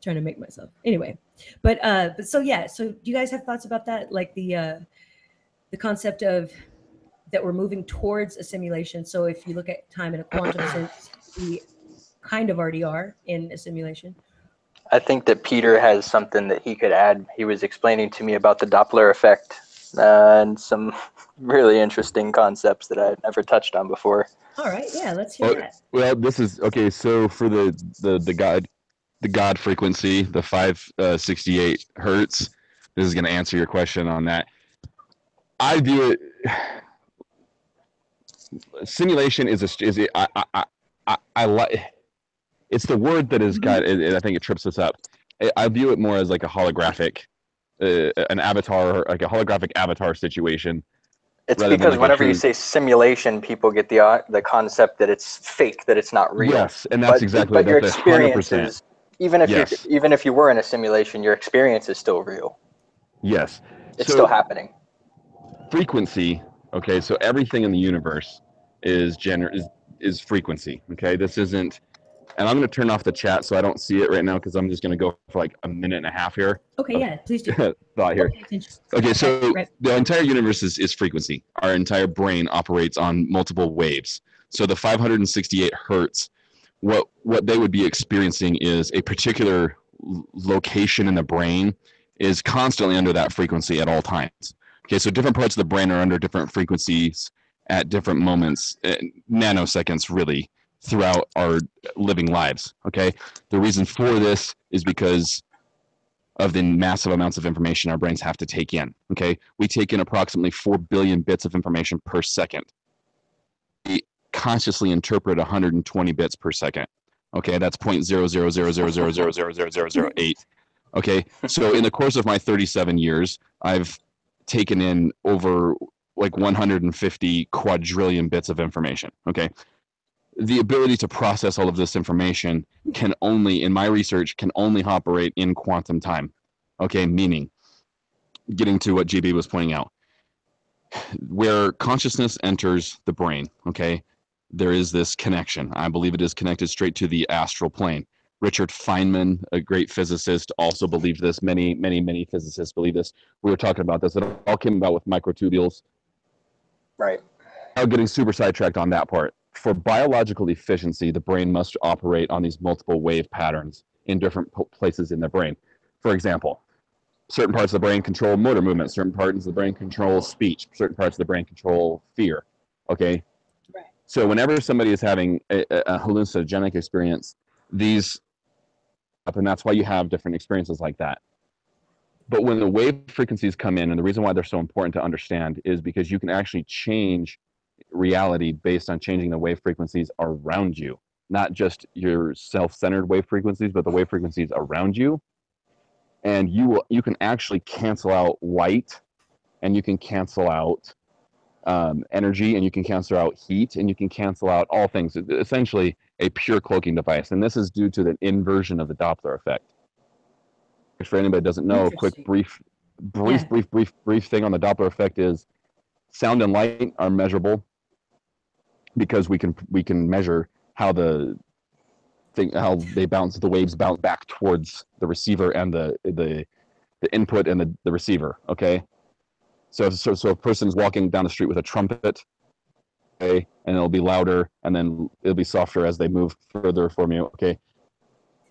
Trying to make myself anyway. But so yeah. So do you guys have thoughts about that? Like the concept of that we're moving towards a simulation. So if you look at time in a quantum sense, we kind of already are in a simulation. I think that Peter has something that he could add. He was explaining to me about the Doppler effect and some really interesting concepts that I'd never touched on before. All right, yeah, let's hear that. Well, this is okay. So for the God frequency, the 568 hertz, this is going to answer your question on that. I view it. Simulation I like. It's the word that is kind of, I think it trips us up. I view it more as like a holographic, an avatar, like a holographic avatar situation. It's rather than because like a whenever you true- say simulation, people get the concept that it's fake, that it's not real. Yes, and that's exactly, But your that's experiences, 100%. even if you were in a simulation, your experience is still real. Yes. It's still happening. Frequency, okay, so everything in the universe is frequency, okay? This isn't, and I'm going to turn off the chat so I don't see it right now because I'm just going to go for like a minute and a half here. Okay, yeah, please do. Thought here. Pay attention. Okay, so Right. the entire universe is frequency. Our entire brain operates on multiple waves. So the 568 hertz, what they would be experiencing is a particular location in the brain is constantly under that frequency at all times. Okay, so different parts of the brain are under different frequencies at different moments, nanoseconds really, throughout our living lives. Okay, the reason for this is because of the massive amounts of information our brains have to take in. Okay, we take in approximately 4 billion bits of information per second. We consciously interpret 120 bits per second. Okay, that's 0.00000000008. Okay, so in the course of my 37 years, I've taken in over like 150 quadrillion bits of information. Okay, the ability to process all of this information can only, in my research, can only operate in quantum time. Okay, meaning, getting to what GB was pointing out, where consciousness enters the brain, okay, there is this connection. I believe it is connected straight to the astral plane. Richard Feynman, a great physicist, also believed this. Many physicists believe this. We were talking about this. It all came about with microtubules. Right. I'm getting super sidetracked on that part. For biological efficiency, the brain must operate on these multiple wave patterns in different places in the brain. For example, certain parts of the brain control motor movement, certain parts of the brain control speech, certain parts of the brain control fear. Okay? Right. So whenever somebody is having a hallucinogenic experience, these, and that's why you have different experiences like that. But when the wave frequencies come in, and the reason why they're so important to understand is because you can actually change reality based on changing the wave frequencies around you, not just your self-centered wave frequencies, but the wave frequencies around you. And you can actually cancel out light, and you can cancel out energy, and you can cancel out heat, and you can cancel out all things. It's essentially a pure cloaking device, and this is due to the inversion of the Doppler effect. For anybody that doesn't know, a quick brief thing on the Doppler effect is sound and light are measurable because we can measure how the waves bounce back towards the receiver and the input and the receiver. Okay, so a person's walking down the street with a trumpet, okay, and it'll be louder and then it'll be softer as they move further from you. Okay,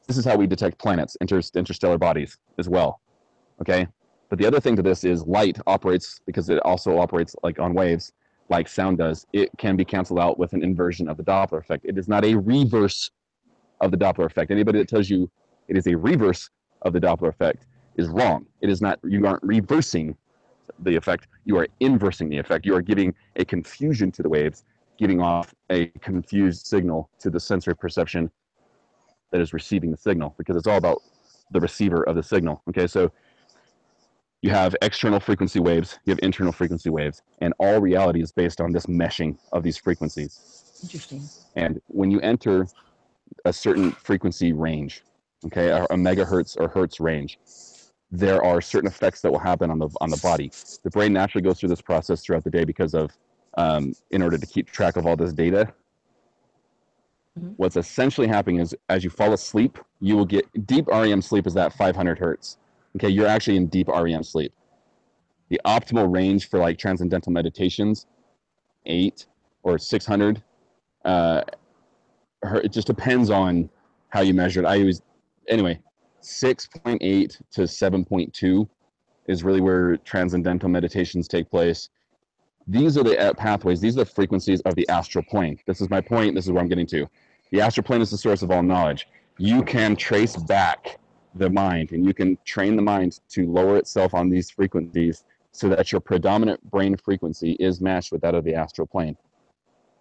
this is how we detect planets, interstellar bodies as well. Okay, but the other thing to this is light operates, because it also operates like on waves, like sound does. It can be canceled out with an inversion of the Doppler effect. It is not a reverse of the Doppler effect. Anybody that tells you it is a reverse of the Doppler effect is wrong. It is not. You aren't reversing the effect. You are inversing the effect. You are giving a confusion to the waves, giving off a confused signal to the sensory perception that is receiving the signal, because it's all about the receiver of the signal. Okay, so you have external frequency waves, you have internal frequency waves, and all reality is based on this meshing of these frequencies. Interesting. And when you enter a certain frequency range, okay, a megahertz or hertz range, there are certain effects that will happen on the body. The brain naturally goes through this process throughout the day because of, in order to keep track of all this data. Mm-hmm. What's essentially happening is, as you fall asleep, you will get deep REM sleep is that 500 hertz. Okay, you're actually in deep REM sleep. The optimal range for like transcendental meditations, 8 or 600. It just depends on how you measure it. Anyway, 6.8 to 7.2 is really where transcendental meditations take place. These are the pathways. These are the frequencies of the astral plane. This is my point. This is where I'm getting to. The astral plane is the source of all knowledge. You can trace back the mind, and you can train the mind to lower itself on these frequencies so that your predominant brain frequency is matched with that of the astral plane.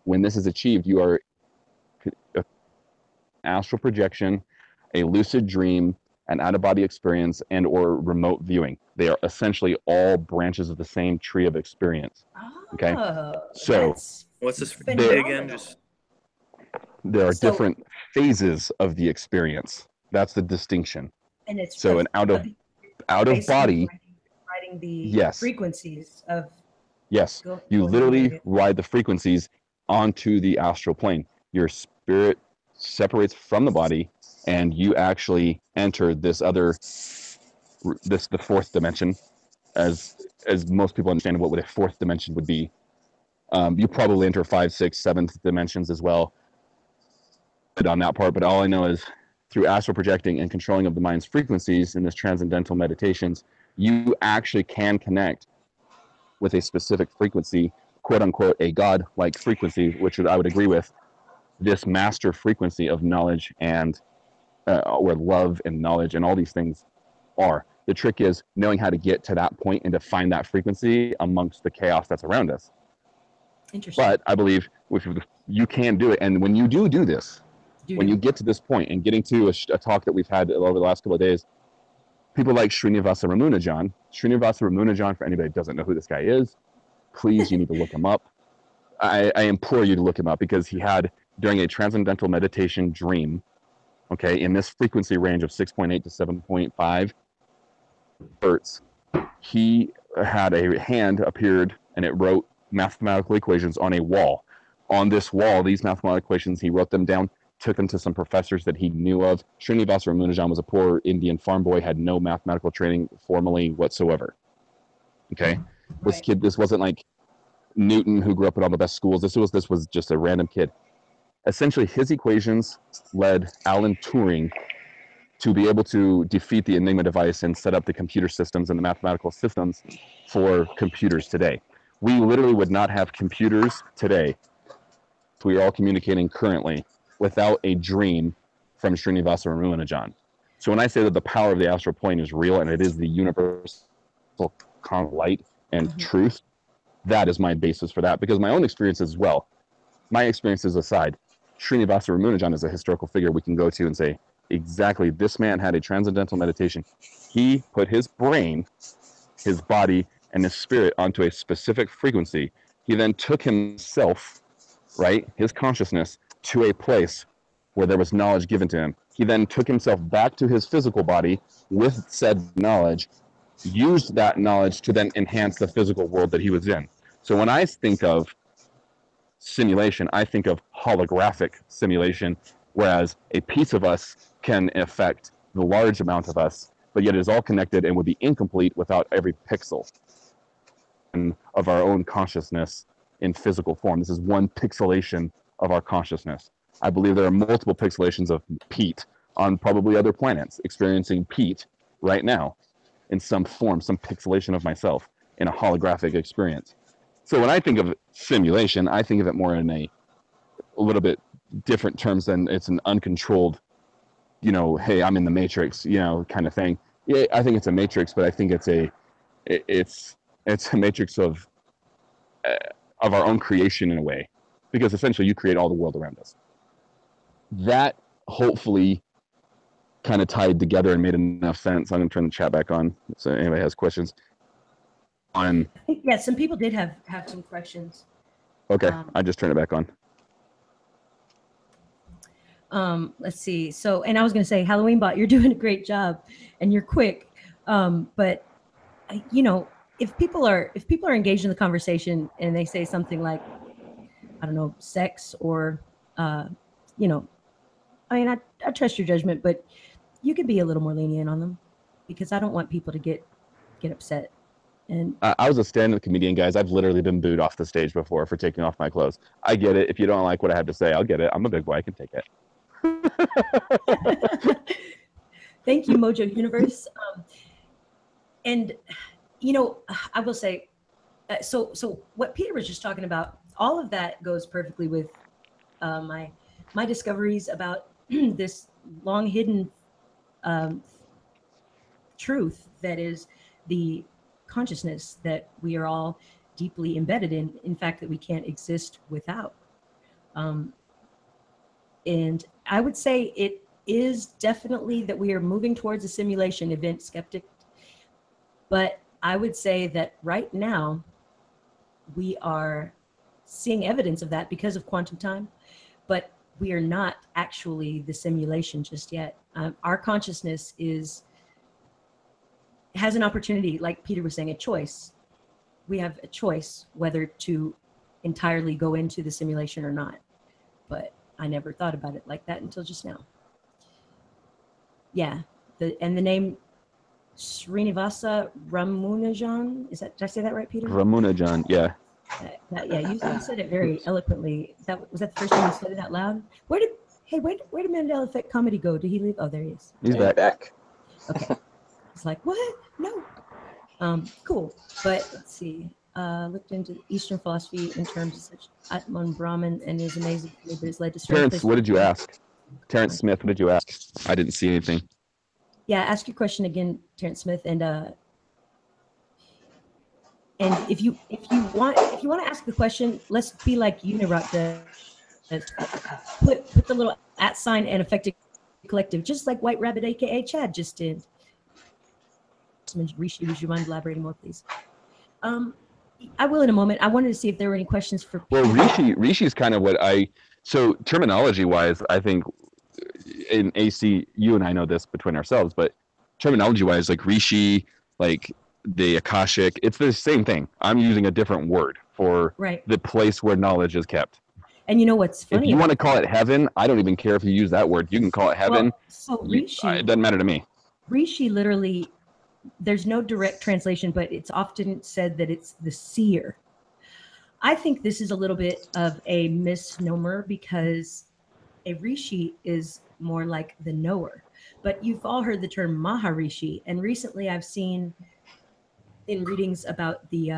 When this is achieved, you are astral projection, a lucid dream, an out-of-body experience, and or remote viewing. They are essentially all branches of the same tree of experience. Okay, so what's this phenomenal. again? Just there are So- different phases of the experience. That's the distinction. And it's So an out of body, writing the yes, frequencies of yes, go- you going literally through it. ride the frequencies onto the astral plane. Your spirit separates from the body, and you actually enter this other, the fourth dimension, as most people understand what a fourth dimension would be. You probably enter 5, 6, 7th dimensions as well. But on that part, but all I know is through astral projecting and controlling of the mind's frequencies in this transcendental meditations, you actually can connect with a specific frequency, quote unquote, a God-like frequency, which I would agree with, this master frequency of knowledge and where love and knowledge and all these things are. The trick is knowing how to get to that point and to find that frequency amongst the chaos that's around us. Interesting. But I believe you can do it. And when you do this, when you get to this point and getting to a talk that we've had over the last couple of days, people like Srinivasa Ramunujan. Srinivasa Ramunujan, for anybody that doesn't know who this guy is, please, you need to look him up. I implore you to look him up because he had, during a transcendental meditation dream, okay, in this frequency range of 6.8 to 7.5 hertz, he had a hand appeared and it wrote mathematical equations on a wall. On this wall, these mathematical equations, he wrote them down, took them to some professors that he knew of. Srinivasa Ramunujan was a poor Indian farm boy, had no mathematical training formally whatsoever. Okay, Right. this wasn't like Newton who grew up in all the best schools. This was just a random kid. Essentially, his equations led Alan Turing to be able to defeat the Enigma device and set up the computer systems and the mathematical systems for computers today. We literally would not have computers today. We are all communicating currently without a dream from Srinivasa Ramunujan. So when I say that the power of the astral plane is real and it is the universal light and truth, that is my basis for that, because my own experience as well, my experiences aside, Srinivasa Ramunujan is a historical figure we can go to and say, exactly, this man had a transcendental meditation. He put his brain, his body, and his spirit onto a specific frequency. He then took himself, right, his consciousness, to a place where there was knowledge given to him. He then took himself back to his physical body with said knowledge, used that knowledge to then enhance the physical world that he was in. So when I think of simulation, I think of holographic simulation, whereas a piece of us can affect the large amount of us, but yet it is all connected and would be incomplete without every pixel of our own consciousness in physical form. This is one pixelation of our consciousness. I believe there are multiple pixelations of Pete on probably other planets experiencing Pete right now in some form, some pixelation of myself in a holographic experience. So when I think of simulation, I think of it more in a little bit different terms than it's an uncontrolled, hey, I'm in the matrix, kind of thing. Yeah, I think it's a matrix, but I think it's a matrix of our own creation in a way, because essentially you create all the world around us. That hopefully kind of tied together and made enough sense. I'm going to turn the chat back on so anybody has questions. Yeah, some people did have some questions. Okay, I just turned it back on. Let's see. So, and I was going to say, Halloween Bot, you're doing a great job, and you're quick. But if people are engaged in the conversation and they say something like, I don't know, sex or, I trust your judgment, but you could be a little more lenient on them, because I don't want people to get upset. And I was a stand-up comedian, guys. I've literally been booed off the stage before for taking off my clothes. I get it. If you don't like what I have to say, I'll get it. I'm a big boy. I can take it. Thank you, Mojo Universe. And I will say, so what Peter was just talking about, all of that goes perfectly with my discoveries about this long hidden truth that is the consciousness that we are all deeply embedded in fact, that we can't exist without. And I would say it is definitely that we are moving towards a simulation, event skeptic. But I would say that right now we are seeing evidence of that because of quantum time, but we are not actually the simulation just yet. Our consciousness has an opportunity, like Peter was saying, a choice. We have a choice whether to entirely go into the simulation or not. But I never thought about it like that until just now. Yeah, the name Srinivasa Ramunujan, did I say that right, Peter? Ramunujan, yeah. Yeah, you said it very eloquently. Was that the first time you said it out loud? Where did Mandela Effect Comedy go? Did he leave? Oh, there he is. He's back. Okay. It's like, what? No. Cool. But let's see. Looked into Eastern philosophy in terms of such Atman Brahman and is amazing to me, but it's led to strange Terrence, places. what did you ask? Terrence Smith, what did you ask? I didn't see anything. Yeah, ask your question again, Terrence Smith, and if you want to ask the question, let's be like Unirock does. Put the little @ sign and Effective Collective, just like White Rabbit, aka Chad, just did. Rishi, would you mind elaborating more, please? I will in a moment. I wanted to see if there were any questions for Peter. Well, Rishi is kind of what so terminology wise, I think in AC, you and I know this between ourselves, but terminology wise, like Rishi, like the Akashic, it's the same thing. I'm using a different word for the place where knowledge is kept. And you know what's funny? If you want to call it heaven, I don't even care if you use that word. You can call it heaven. Well, so Rishi, it doesn't matter to me. Rishi literally, there's no direct translation, but it's often said that it's the seer. I think this is a little bit of a misnomer because a Rishi is more like the knower. But you've all heard the term Maharishi, and recently I've seen in readings about the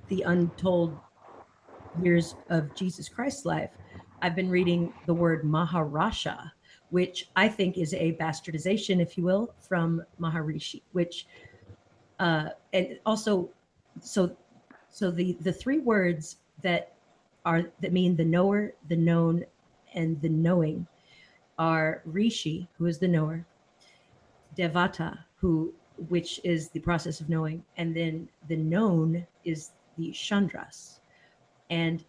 untold years of Jesus Christ's life, I've been reading the word Maharaja, which I think is a bastardization, if you will, from Maharishi, which and also so the three words that mean the knower, the known, and the knowing are Rishi, who is the knower, Devata, which is the process of knowing, and then the known is the Chandras. And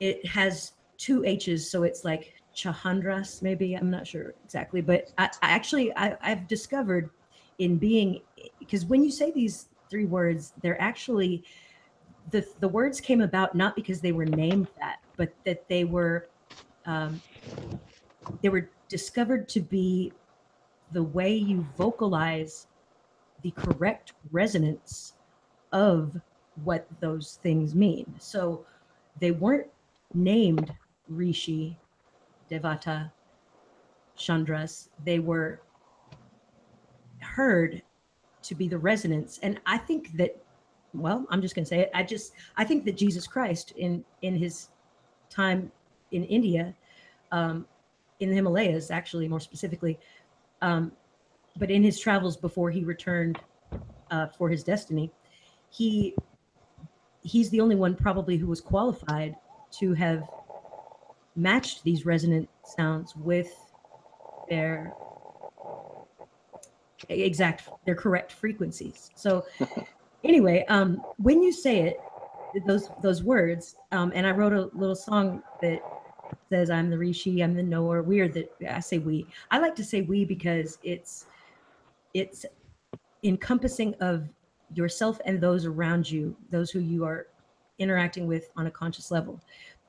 it has two H's, so it's like Chahandras, maybe, I'm not sure exactly, but I've discovered in being, because when you say these three words, they're actually, the words came about not because they were named that, but that they were discovered to be the way you vocalize the correct resonance of what those things mean. So they weren't named Rishi, Devata, Chandras. They were heard to be the resonance. And I think that, well, I'm just going to say it. I think that Jesus Christ in his time in India, in the Himalayas, actually, more specifically, but in his travels before he returned for his destiny, he's the only one probably who was qualified to have matched these resonant sounds with their correct frequencies. So anyway, when you say it, those words, and I wrote a little song that says, I'm the Rishi, I'm the knower. I say we. I like to say we because it's encompassing of yourself and those around you, those who you are interacting with on a conscious level.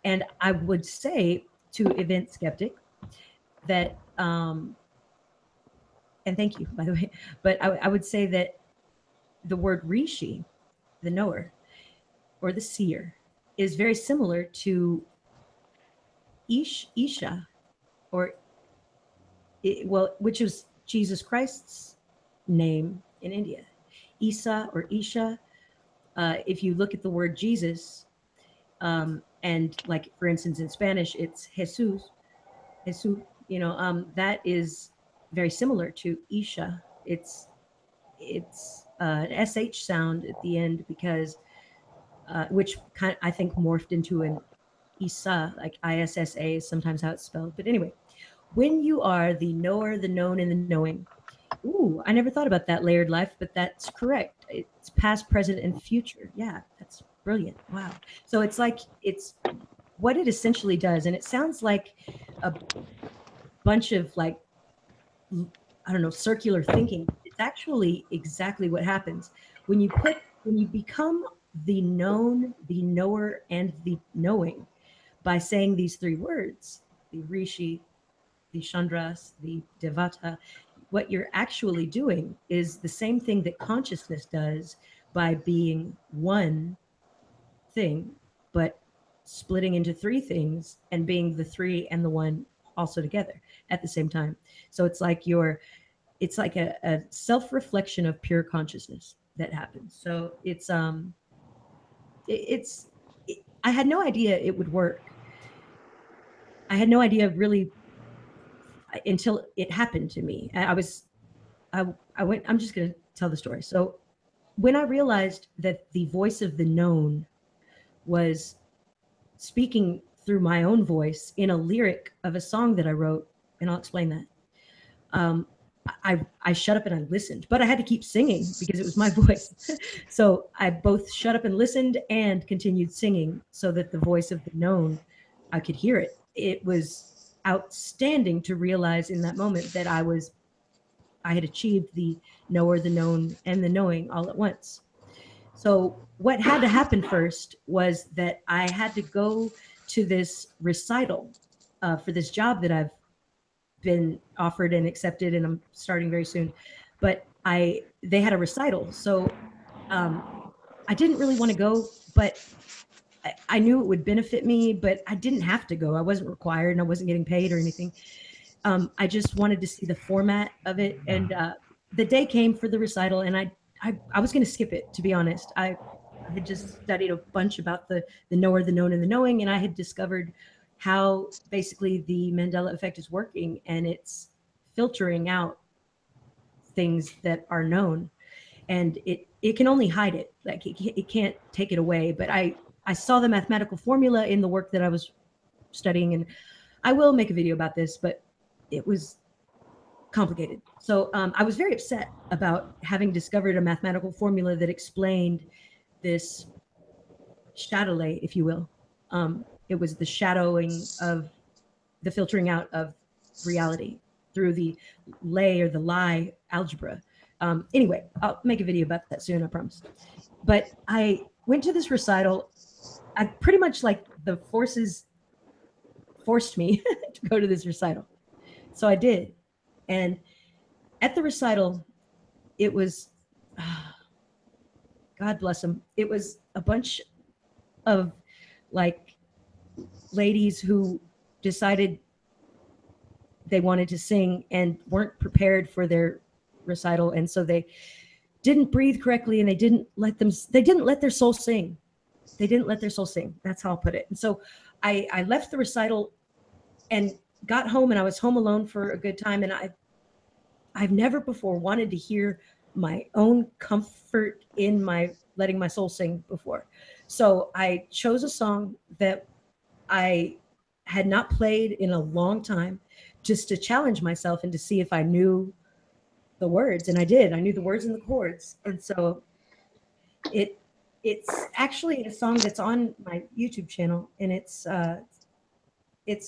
And I would say to Event Skeptic that, and thank you, by the way, but I would say that the word Rishi, the knower, or the seer, is very similar to Isha, which is Jesus Christ's name in India. Isa or Isha, if you look at the word Jesus, and like, for instance, in Spanish, it's Jesus, that is very similar to Isha. It's an SH sound at the end because, which I think morphed into an Issa, like ISSA is sometimes how it's spelled. But anyway, when you are the knower, the known, and the knowing. Ooh, I never thought about that layered life, but that's correct. It's past, present, and future. Yeah, that's brilliant. Wow. So it's like, it's what it essentially does. And it sounds like a bunch of like, I don't know, circular thinking. It's actually exactly what happens when you become the known, the knower, and the knowing by saying these three words, the Rishi, the Chandras, the Devata. What you're actually doing is the same thing that consciousness does by being one thing, but splitting into three things and being the three and the one also together at the same time. So it's like a self-reflection of pure consciousness that happens. So I had no idea it would work. I had no idea really until it happened to me. I went, I'm just going to tell the story. So when I realized that the voice of the known was speaking through my own voice in a lyric of a song that I wrote, and I'll explain that. I shut up and I listened, but I had to keep singing because it was my voice. So I both shut up and listened and continued singing so that the voice of the known, I could hear it. It was outstanding to realize in that moment that I had achieved the knower, the known, and the knowing all at once. So what had to happen first was that I had to go to this recital for this job that I've been offered and accepted, and I'm starting very soon. But they had a recital, so I didn't really want to go, but I knew it would benefit me, but I didn't have to go. I wasn't required, and I wasn't getting paid or anything. I just wanted to see the format of it, and the day came for the recital, and I was going to skip it, to be honest. I had just studied a bunch about the knower, the known, and the knowing, and I had discovered how basically the Mandela effect is working, and it's filtering out things that are known, and it can only hide it. Like it can't take it away. But I saw the mathematical formula in the work that I was studying, and I will make a video about this, but it was complicated. So I was very upset about having discovered a mathematical formula that explained this shadowlay, if you will. It was the shadowing of the filtering out of reality through the lay or the lie algebra. Anyway, I'll make a video about that soon, I promise. But I went to this recital. I pretty much like the forces forced me to go to this recital. So I did. And at the recital, it was, God bless them, it was a bunch of like ladies who decided they wanted to sing and weren't prepared for their recital, and so they didn't breathe correctly, and they didn't let their soul sing. They didn't let their soul sing. That's how I'll put it. And so I left the recital and got home, and I was home alone for a good time, and I've never before wanted to hear my own comfort in my letting my soul sing before. So I chose a song that I had not played in a long time, just to challenge myself and to see if I knew the words. And I did. I knew the words and the chords. And so it's actually a song that's on my YouTube channel, and it's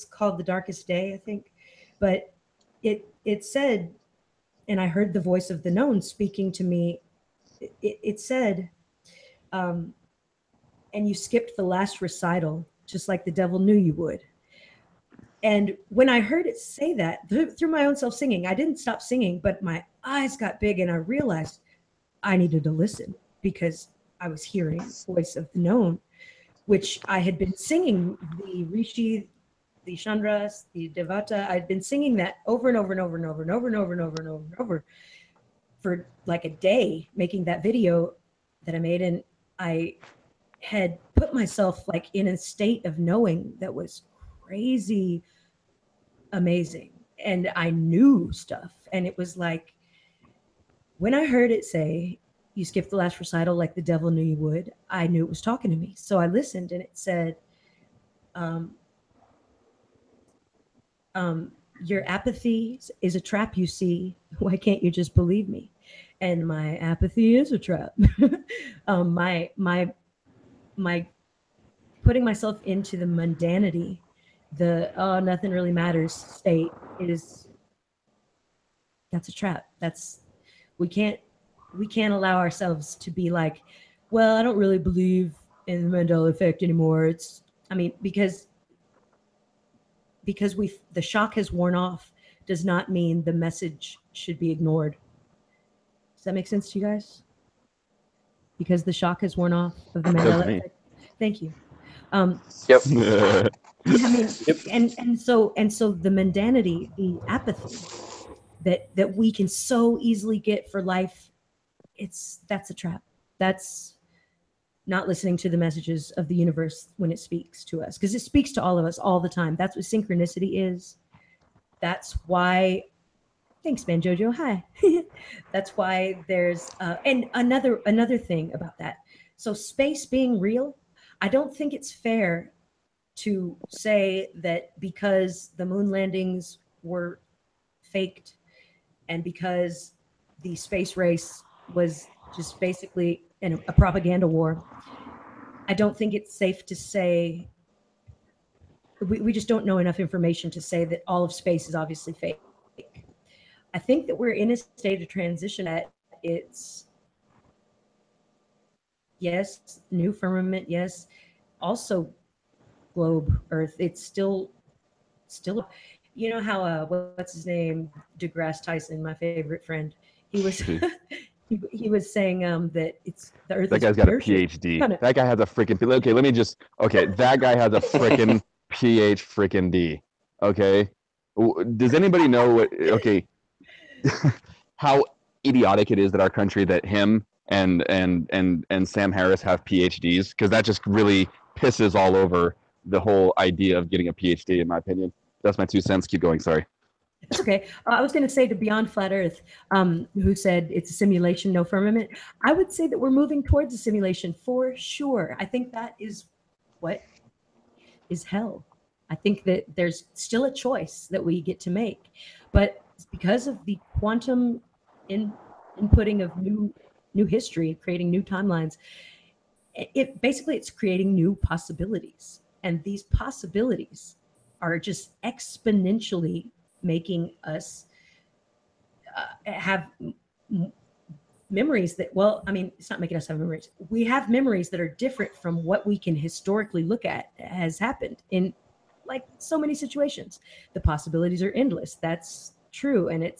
called The Darkest Day, I think. But it said, and I heard the voice of the known speaking to me. It said, and you skipped the last recital, just like the devil knew you would. And when I heard it say that through my own self singing, I didn't stop singing, but my eyes got big, and I realized I needed to listen, because I was hearing the voice of the known, which I had been singing the Rishi, the Chandras, the Devata. I'd been singing that over and over and over and over and over and over and over and over and over for like a day, making that video that I made. And I had put myself like in a state of knowing that was crazy amazing. And I knew stuff. And it was like, when I heard it say, you skipped the last recital like the devil knew you would, I knew it was talking to me. So I listened, and it said, um, your apathy is a trap, you see. Why can't you just believe me? And my apathy is a trap. My putting myself into the mundanity, the oh nothing really matters state is that's a trap. That's we can't allow ourselves to be like, well, I don't really believe in the Mandela effect anymore. It's I mean because the shock has worn off does not mean the message should be ignored. Does that make sense to you guys? Because the shock has worn off of the Does Mandela to me. effect. Thank you. Yep. I mean, and so the mundanity, the apathy that we can so easily get for life, that's a trap. That's not listening to the messages of the universe when it speaks to us, because it speaks to all of us all the time. That's what synchronicity is. That's why. Thanks, man, Jojo. Hi. That's why there's and another thing about that. So space being real, I don't think it's fair to say that because the moon landings were faked and because the space race was just basically a propaganda war, I don't think it's safe to say we just don't know enough information to say that all of space is obviously fake. I think that we're in a state of transition at it's yes, new firmament, yes, also globe Earth. It's still you know how what's his name, deGrasse Tyson, my favorite friend, he was he was saying that it's the Earth. That guy's got a PhD. That guy has a freaking. Okay, let me just. Okay, that guy has a freaking PhD. Okay, does anybody know what? Okay, how idiotic it is that our country that him and Sam Harris have PhDs, because that just really pisses all over the whole idea of getting a PhD, in my opinion. That's my 2 cents. Keep going. Sorry. It's okay. I was going to say to Beyond Flat Earth, who said it's a simulation, no firmament. I would say that we're moving towards a simulation for sure. I think that is what is hell. I think that there's still a choice that we get to make, but because of the quantum inputting of new history, creating new timelines, it's creating new possibilities, and these possibilities are just exponentially making us have memories that, well, I mean, it's not making us have memories. We have memories that are different from what we can historically look at has happened in like so many situations. The possibilities are endless. That's true. And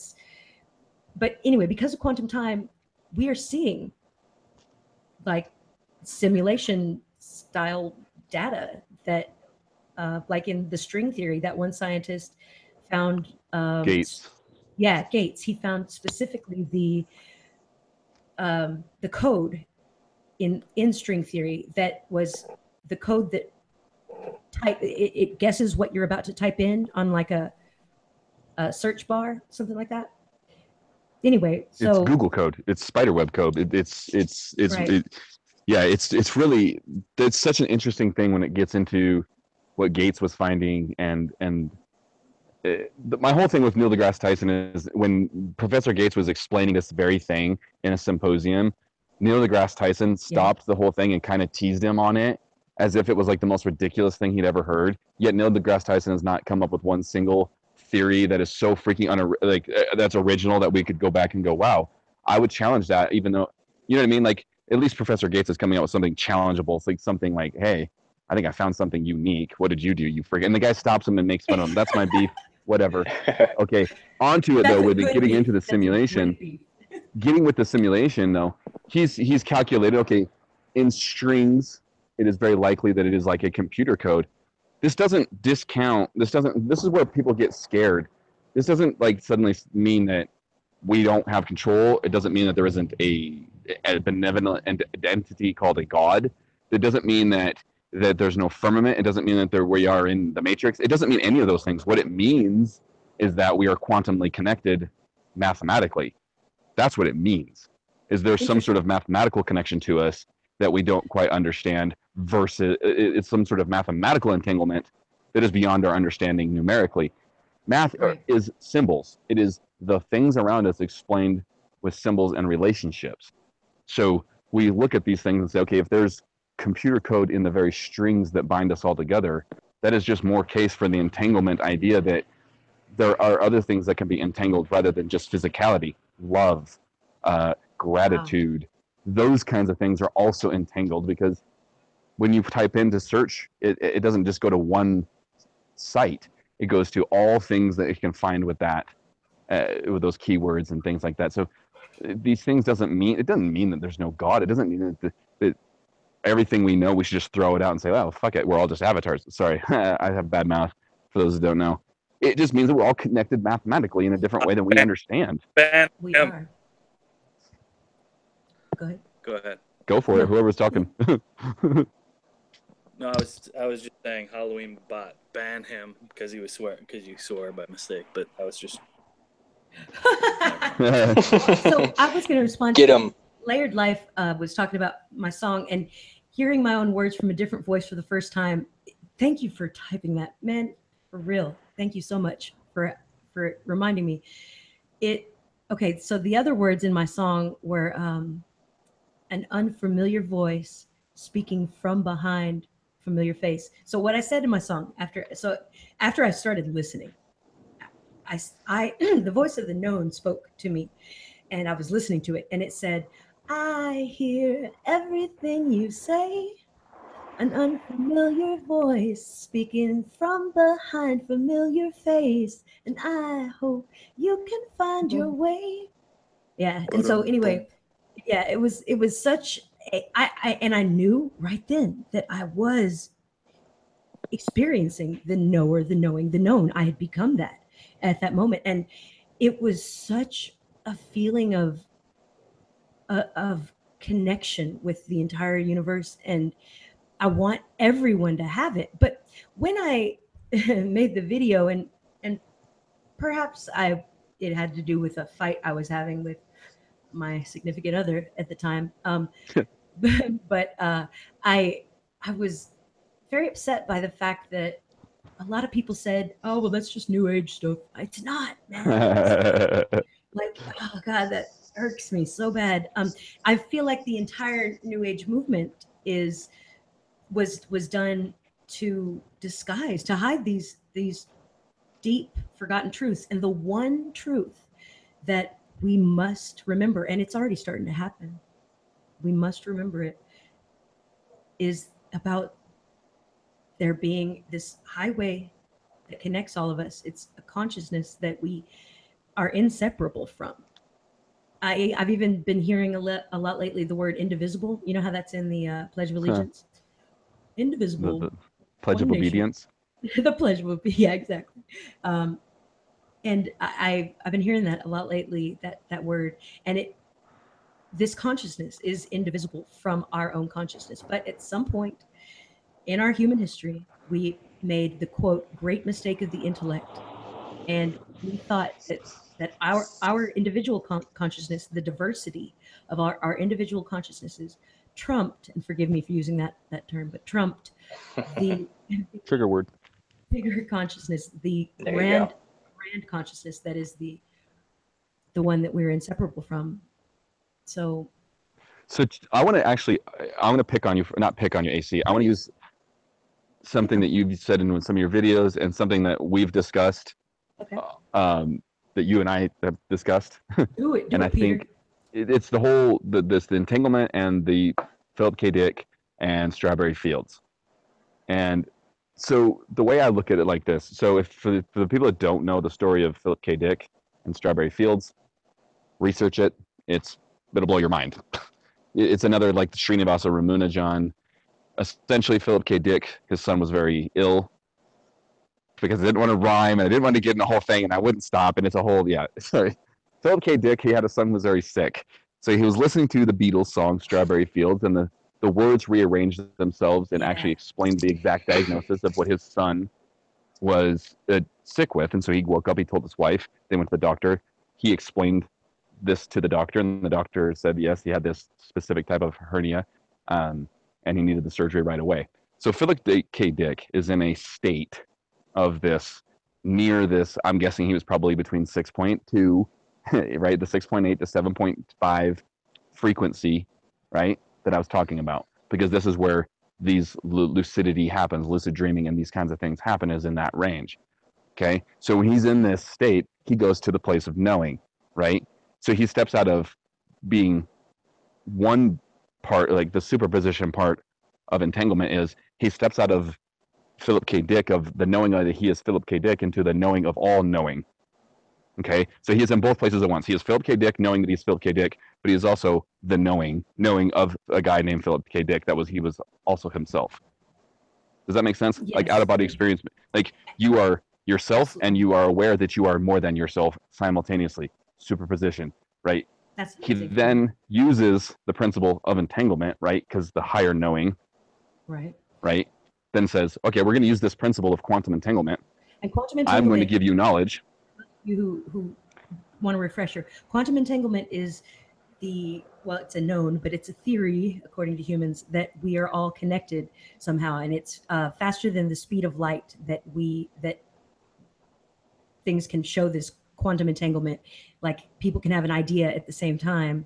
but anyway, because of quantum time, we are seeing like simulation style data that like in the string theory, that one scientist found Gates. Yeah, Gates. He found specifically the code in string theory that was the code that it guesses what you're about to type in on like a search bar, something like that. Anyway, so it's Google code. It's spiderweb code. It's right. It's really, it's such an interesting thing when it gets into what Gates was finding, and my whole thing with Neil deGrasse Tyson is when Professor Gates was explaining this very thing in a symposium, Neil deGrasse Tyson stopped the whole thing and kind of teased him on it as if it was like the most ridiculous thing he'd ever heard. Yet Neil deGrasse Tyson has not come up with one single theory that is so freaking that's original that we could go back and go, wow, I would challenge that, even though, you know what I mean? Like, at least Professor Gates is coming out with something challengeable. It's like something like, hey, I think I found something unique. What did you do, you freak? And the guy stops him and makes fun of him. That's my beef. Whatever. Okay. Onto it though, with getting into the simulation. Getting with the simulation though, he's calculated, okay, in strings, it is very likely that it is like a computer code. This doesn't discount, this is where people get scared. This doesn't like suddenly mean that we don't have control. It doesn't mean that there isn't a benevolent entity called a god. It doesn't mean that there's no firmament. It doesn't mean that we are in the matrix. It doesn't mean any of those things. What it means is that we are quantumly connected mathematically. That's what it means. Is there some sort of mathematical connection to us that we don't quite understand versus it's some sort of mathematical entanglement that is beyond our understanding numerically. Math Right. is symbols. It is the things around us explained with symbols and relationships. So we look at these things and say, okay, if there's computer code in the very strings that bind us all together, that is just more case for the entanglement idea that there are other things that can be entangled rather than just physicality, love, gratitude. Those kinds of things are also entangled because when you type into search, it doesn't just go to one site. It goes to all things that it can find with that, with those keywords and things like that. So these things doesn't mean that there's no God. It doesn't mean that everything we know, we should just throw it out and say, well, fuck it, we're all just avatars. Sorry, I have bad mouth for those who don't know. It just means that we're all connected mathematically in a different way than we understand. We are. Go ahead. Go ahead. Go for it. Whoever's talking. No, I was just saying Halloween bot, ban him because you swore by mistake. But I was just. So I was going to respond. Get him. Layered Life was talking about my song and hearing my own words from a different voice for the first time. Thank you for typing that, man. For real. Thank you so much for reminding me. Okay, so the other words in my song were an unfamiliar voice speaking from behind familiar face. So what I said in my song after I started listening, I the voice of the known spoke to me, and I was listening to it, and it said, "I hear everything you say. An unfamiliar voice speaking from behind familiar face, and I hope you can find your way." Yeah, and so anyway, yeah, it was such I knew right then that I was experiencing the knower, the knowing, the known. I had become that at that moment, and it was such a feeling of connection with the entire universe, and I want everyone to have it. But when I made the video, and perhaps it had to do with a fight I was having with my significant other at the time. But I was very upset by the fact that a lot of people said, "Oh, well, that's just new age stuff." It's not, man. Like, oh God, that irks me so bad. I feel like the entire new age movement was done to disguise, to hide these deep forgotten truths. And the one truth that we must remember, and it's already starting to happen, we must remember it, is about there being this highway that connects all of us. It's a consciousness that we are inseparable from. I've even been hearing a lot lately the word indivisible. You know how that's in the Pledge of Allegiance? Indivisible. The Pledge of Obedience. The Pledge of Obedience, yeah, exactly. And I've been hearing that a lot lately, that word. And this consciousness is indivisible from our own consciousness. But at some point in our human history, we made the, quote, great mistake of the intellect. And we thought that our individual consciousness, the diversity of our individual consciousnesses, trumped, and forgive me for using that term, but trumped the Trigger word. bigger consciousness, the grand consciousness that is the one that we're inseparable from. So I want to pick on you, not pick on you, AC. I want to use something that you've said in some of your videos and something that we've discussed, okay. That you and I have discussed. Do it, and I Peter. think it's the whole, the entanglement and the Philip K. Dick and Strawberry Fields. And so the way I look at it like this, so if for the people that don't know the story of Philip K. Dick and Strawberry Fields, research it. It'll blow your mind. It's another like the Srinivasa Ramunujan. Essentially, Philip K. Dick, his son was very ill because I didn't want to rhyme and I didn't want to get in the whole thing, and I wouldn't stop. And it's a whole, sorry. Philip K. Dick, he had a son who was very sick. So he was listening to the Beatles song Strawberry Fields, and the words rearranged themselves and actually explained the exact diagnosis of what his son was sick with. And so he woke up, he told his wife, they went to the doctor. He explained this to the doctor, and the doctor said, yes, he had this specific type of hernia. and he needed the surgery right away. So Philip K. Dick is in a state of this, near this, I'm guessing he was probably between 6.2, right, the 6.8 to 7.5 frequency, right, that I was talking about, because this is where these lucidity happens, lucid dreaming and these kinds of things happen, is in that range. Okay, so when he's in this state, he goes to the place of knowing, right? So he steps out of being one part, like the superposition part of entanglement is he steps out of Philip K. Dick, of the knowing that he is Philip K. Dick, into the knowing of all knowing. Okay, so he is in both places at once. He is Philip K. Dick, knowing that he's Philip K. Dick, but he is also the knowing of a guy named Philip K. Dick he was also himself. Does that make sense? Yes. Like out of body experience, like you are yourself and you are aware that you are more than yourself simultaneously. Superposition, right? He then uses the principle of entanglement, right? Because the higher knowing, right, then says, okay, we're going to use this principle of quantum entanglement. And quantum entanglement, I'm going to give you knowledge. You who want a refresher, quantum entanglement is it's a known, but it's a theory, according to humans, that we are all connected somehow, and it's faster than the speed of light that things can show this quantum entanglement. Like people can have an idea at the same time,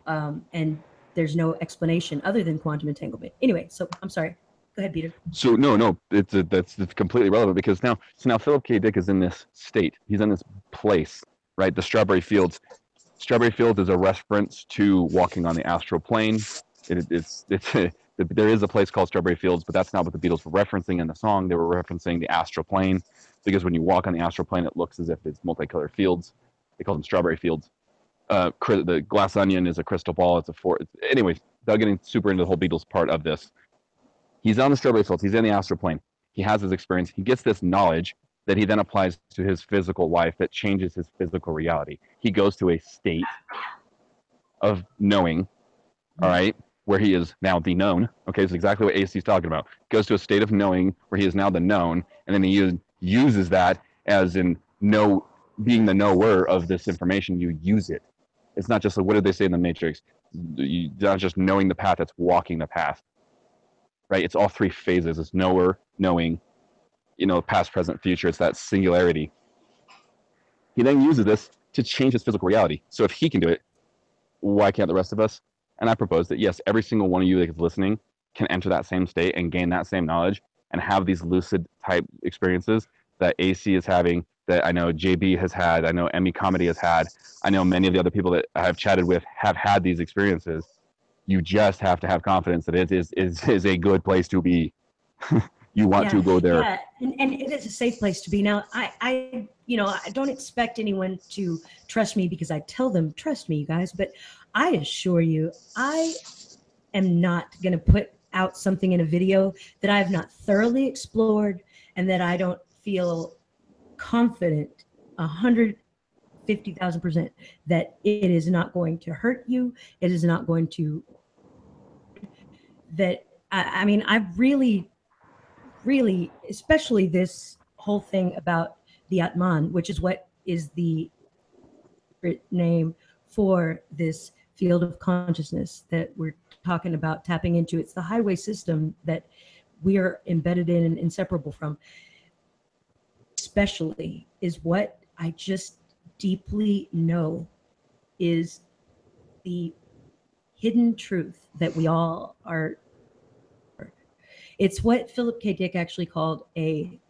and there's no explanation other than quantum entanglement. Anyway, so I'm sorry. Go ahead, Peter. So no, that's completely relevant, because now Philip K. Dick is in this state. He's in this place, right? The strawberry fields. Strawberry fields is a reference to walking on the astral plane. There is a place called Strawberry Fields, but that's not what the Beatles were referencing in the song. They were referencing the astral plane, because when you walk on the astral plane, it looks as if it's multicolored fields. They call them strawberry fields. The glass onion is a crystal ball. Anyway, without getting super into the whole Beatles part of this, he's on the strawberry fields. He's in the astral plane. He has his experience. He gets this knowledge that he then applies to his physical life that changes his physical reality. He goes to a state of knowing, all right, where he is now the known. Okay, it's exactly what AC is talking about. Goes to a state of knowing where he is now the known, and then he uses that as in being the knower of this information. You use it. It's not just like, what did they say in the Matrix? You're not just knowing the path, it's walking the path. Right? It's all three phases. It's knower, knowing, past, present, future. It's that singularity. He then uses this to change his physical reality. So if he can do it, why can't the rest of us? And I propose that, yes, every single one of you that is listening can enter that same state and gain that same knowledge and have these lucid type experiences that AC is having, that I know JB has had, I know Emmy Comedy has had, I know many of the other people that I have chatted with have had these experiences. You just have to have confidence that it is a good place to be. You want to go there. Yeah, and it is a safe place to be. Now, I don't expect anyone to trust me because I tell them, trust me, you guys, but I assure you, I am not going to put out something in a video that I have not thoroughly explored and that I don't feel confident 150,000% that it is not going to hurt you. It is not going to, I really, especially this whole thing about the Atman, which is what is the name for this field of consciousness that we're talking about tapping into. It's the highway system that we are embedded in and inseparable from. Especially is what I just deeply know is the hidden truth that we all are. It's what Philip K. Dick actually called a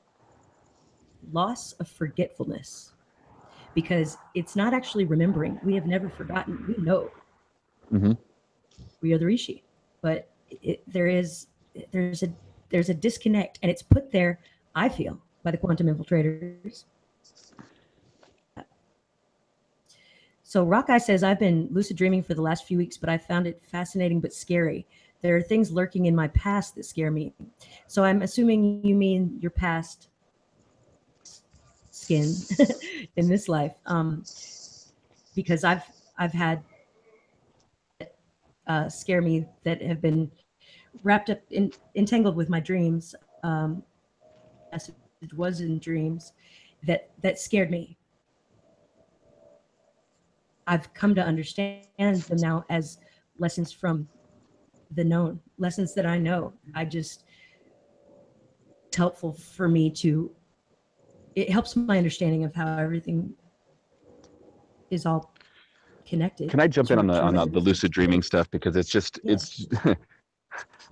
loss of forgetfulness, because it's not actually remembering. We have never forgotten. We know. Mm-hmm. We are the Rishi, but there's a disconnect, and it's put there, I feel, by the quantum infiltrators. So Rockeye says, I've been lucid dreaming for the last few weeks, but I found it fascinating but scary. There are things lurking in my past that scare me. So I'm assuming you mean your past skin in this life, because I've had scare me that have been wrapped up entangled with my dreams. As it was in dreams that scared me. I've come to understand them now as lessons from the known, lessons that I know. It's helpful for me it helps my understanding of how everything is all connected. Can I jump in on through the lucid dreaming stuff, because it's just Yeah. it's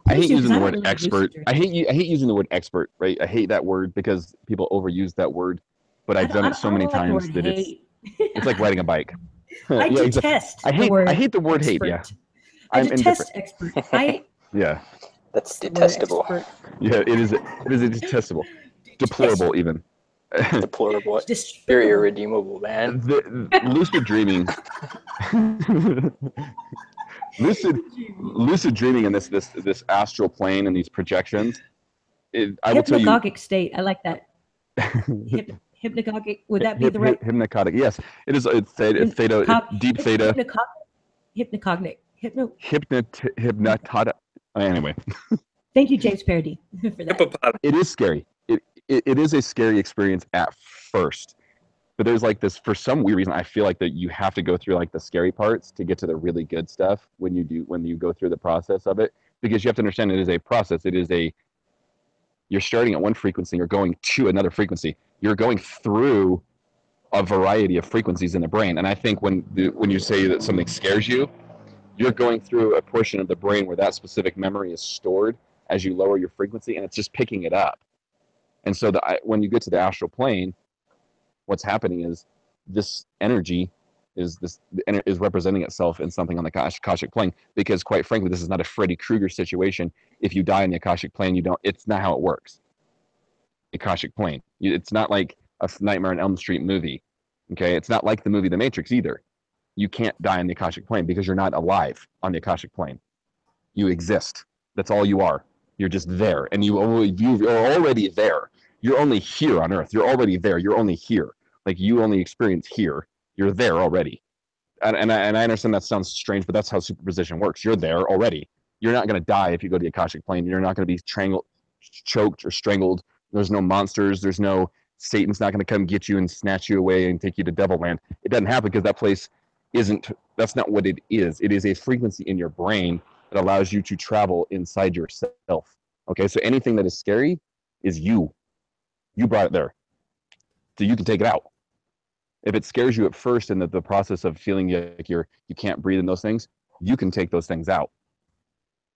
I Please hate do, 'cause using the I don't word really lucid expert. dream. I hate using the word expert, right? I hate that word because people overuse that word, but I've done it so many I don't like the times word that hate. it's like riding a bike. I Yeah, exactly. detest I the word hate the word hate. expert. Yeah, I I'm detest indifferent. expert. Yeah, That's The word detestable. expert. yeah, it is detestable, deplorable even. Deplorable. You're Despicable. irredeemable, man. The lucid dreaming, lucid dreaming, and this astral plane and these projections. I will tell you, Hypnagogic state. I like that. Hypnagogic. Would that be the right? hypnagogic. Yes, it is. It's theta, deep theta. Hypnagogic. Hypnotic. Anyway, Thank you, James Parody, for that. Hippopotamus. it is scary. It is a scary experience at first, but there's like this, for some weird reason, I feel like that you have to go through like the scary parts to get to the really good stuff when you go through the process of it, because you have to understand it is a process. You're starting at one frequency, you're going to another frequency. You're going through a variety of frequencies in the brain. And I think when you say that something scares you, you're going through a portion of the brain where that specific memory is stored as you lower your frequency, and it's just picking it up. And so when you get to the astral plane, what's happening is this energy is representing itself in something on the Akashic plane, because quite frankly, this is not a Freddy Krueger situation. If you die in the Akashic plane, it's not how it works. Akashic plane. It's not like a Nightmare on Elm Street movie. Okay, it's not like the movie The Matrix either. You can't die in the Akashic plane because you're not alive on the Akashic plane. You exist. That's all you are. You're just there, and you're already there. You're only here on Earth. You're already there. You're only here. Like, you only experience here. You're there already. And I understand that sounds strange, but that's how superposition works. You're there already. You're not going to die if you go to the Akashic plane. You're not going to be choked or strangled. There's no monsters. There's no Satan's not going to come get you and snatch you away and take you to Devilland. It doesn't happen, because that place that's not what it is. It is a frequency in your brain that allows you to travel inside yourself. Okay, so anything that is scary is you. You brought it there. So you can take it out. If it scares you at first, and the process of feeling like you can't breathe in those things, you can take those things out.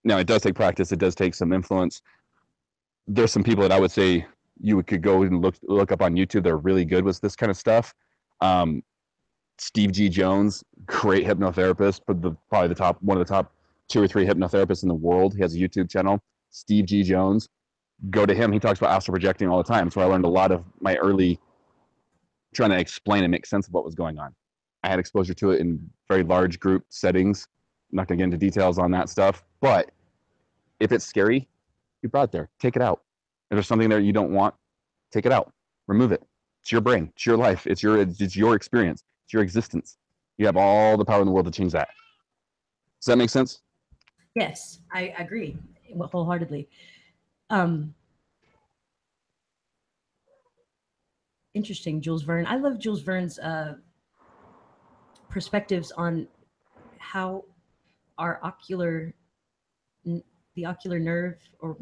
Now, it does take practice. It does take some influence. There's some people that I would say you could go and look up on YouTube that are really good with this kind of stuff. Steve G. Jones, great hypnotherapist, probably one of the top 2 or 3 hypnotherapists in the world. He has a YouTube channel, Steve G. Jones. Go to him. He talks about astral projecting all the time. So I learned a lot of my early trying to explain and make sense of what was going on. I had exposure to it in very large group settings. I'm not going to get into details on that stuff, but if it's scary, you brought it there. Take it out. If there's something there you don't want, take it out. Remove it. It's your brain. It's your life. It's your experience. It's your existence. You have all the power in the world to change that. Does that make sense? Yes, I agree wholeheartedly. Interesting, Jules Verne. I love Jules Verne's perspectives on how our the ocular nerve, or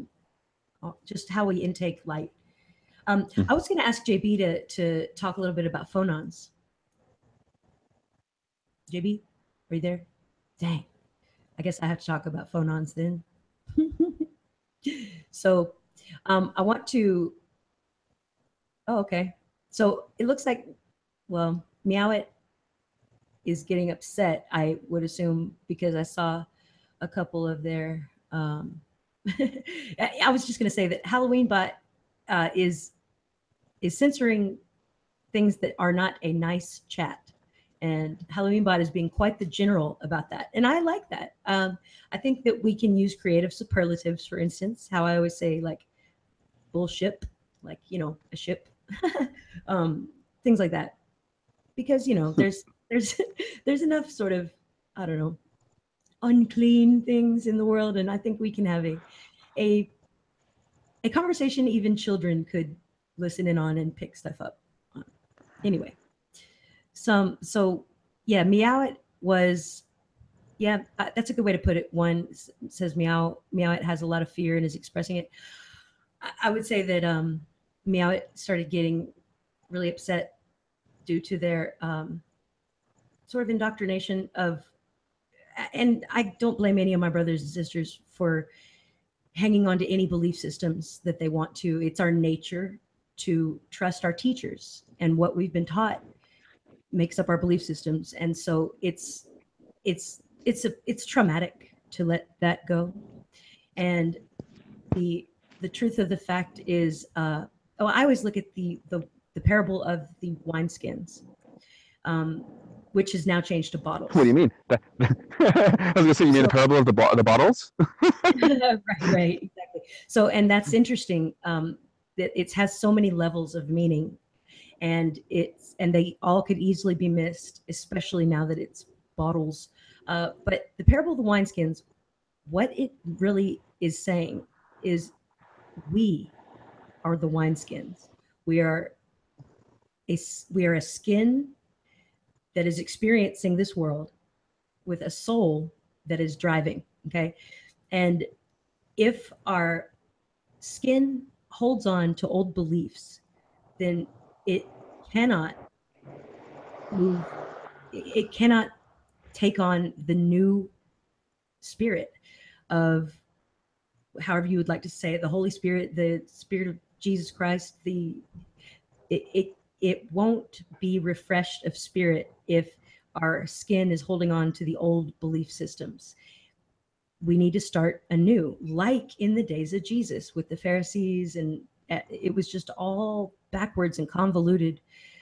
just how we intake light. I was going to ask JB to talk a little bit about phonons. JB, are you there? Dang. I guess I have to talk about phonons then. So I want to. Oh, okay. So it looks like, well, Meowit is getting upset, I would assume, because I saw a couple of their. I was just going to say that Halloween Bot is censoring things that are not a nice chat. And Halloween Bot is being quite the general about that. And I like that. I think that we can use creative superlatives, for instance, how I always say, like, bullshit, like, a ship, things like that. Because, there's enough sort of, I don't know, unclean things in the world. And I think we can have a conversation even children could listen in on and pick stuff up on. Anyway. So yeah, Meowit was Yeah, that's a good way to put it. One says meow, meow. It has a lot of fear and is expressing it. I would say that meow it started getting really upset due to their sort of indoctrination of, and I don't blame any of my brothers and sisters for hanging on to any belief systems that they want to. It's our nature to trust our teachers, and what we've been taught makes up our belief systems. And so it's traumatic to let that go. And the truth of the fact is, I always look at the parable of the wineskins, which has now changed to bottles. What do you mean? I was gonna say, you mean a parable of the bottles? right, exactly. So, and that's interesting. That it has so many levels of meaning, and they all could easily be missed, especially now that it's bottles. But the parable of the wineskins, what it really is saying is, we are the wineskins. We are a skin that is experiencing this world with a soul that is driving. Okay. And if our skin holds on to old beliefs, then it cannot move, it cannot take on the new spirit of, however you would like to say it, the Holy Spirit, the Spirit of Jesus Christ. It won't be refreshed of spirit if our skin is holding on to the old belief systems. We need to start anew, like in the days of Jesus with the Pharisees, and it was just all backwards and convoluted.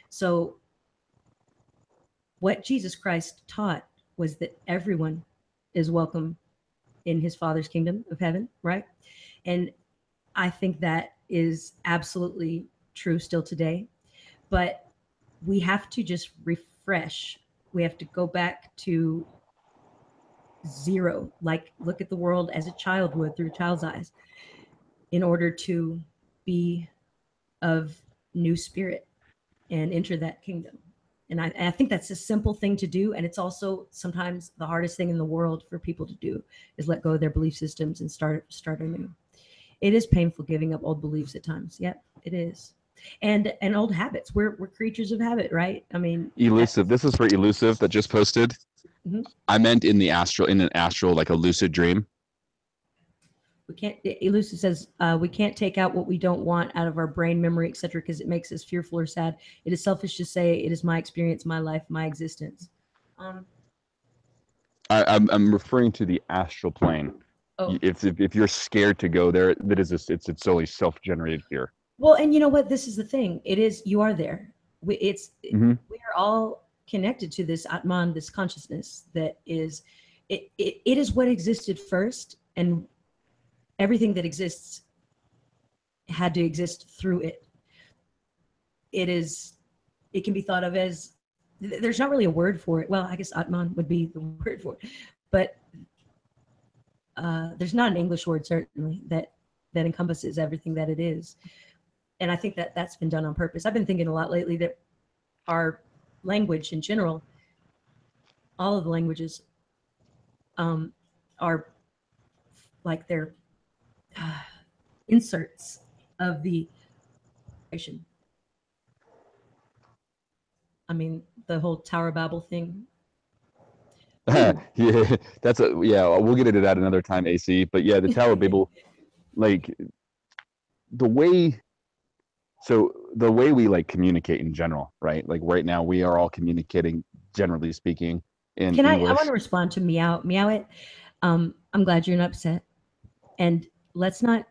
So what Jesus Christ taught was that everyone is welcome in his Father's kingdom of heaven, right? And I think that is absolutely true still today. But we have to just refresh. We have to go back to zero, like look at the world as a child would through a child's eyes, in order to be of new spirit and enter that kingdom. And I think that's a simple thing to do. And it's also sometimes the hardest thing in the world for people to do, is let go of their belief systems and start anew. It is painful giving up old beliefs at times. Yep, it is. And old habits. We're creatures of habit, right? I mean, Elusive. This is for Elusive that just posted. Mhm. I meant in an astral, like a lucid dream. we can't. Elusive says we can't take out what we don't want out of our brain memory, etc., because it makes us fearful or sad. It is selfish to say it is my experience, my life, my existence. I'm referring to the astral plane. Oh. If you're scared to go there, that is it's solely self-generated fear. Well, and you know what? This is the thing. It is, you are there. We are all connected to this Atman, this consciousness that is, it is what existed first, and everything that exists had to exist through it. It can be thought of as, there's not really a word for it. Well, I guess Atman would be the word for it, but there's not an English word certainly that encompasses everything that it is. And I think that that's been done on purpose. I've been thinking a lot lately that our language in general, all of the languages, are like they're inserts of the nation. I mean, the whole Tower of Babel thing. Yeah, we'll get into that another time, AC. But yeah, the Tower of Babel, like the way we like communicate in general, right? Like right now we are all communicating, generally speaking, in English. I want to respond to meow it. I'm glad you're not upset, and let's not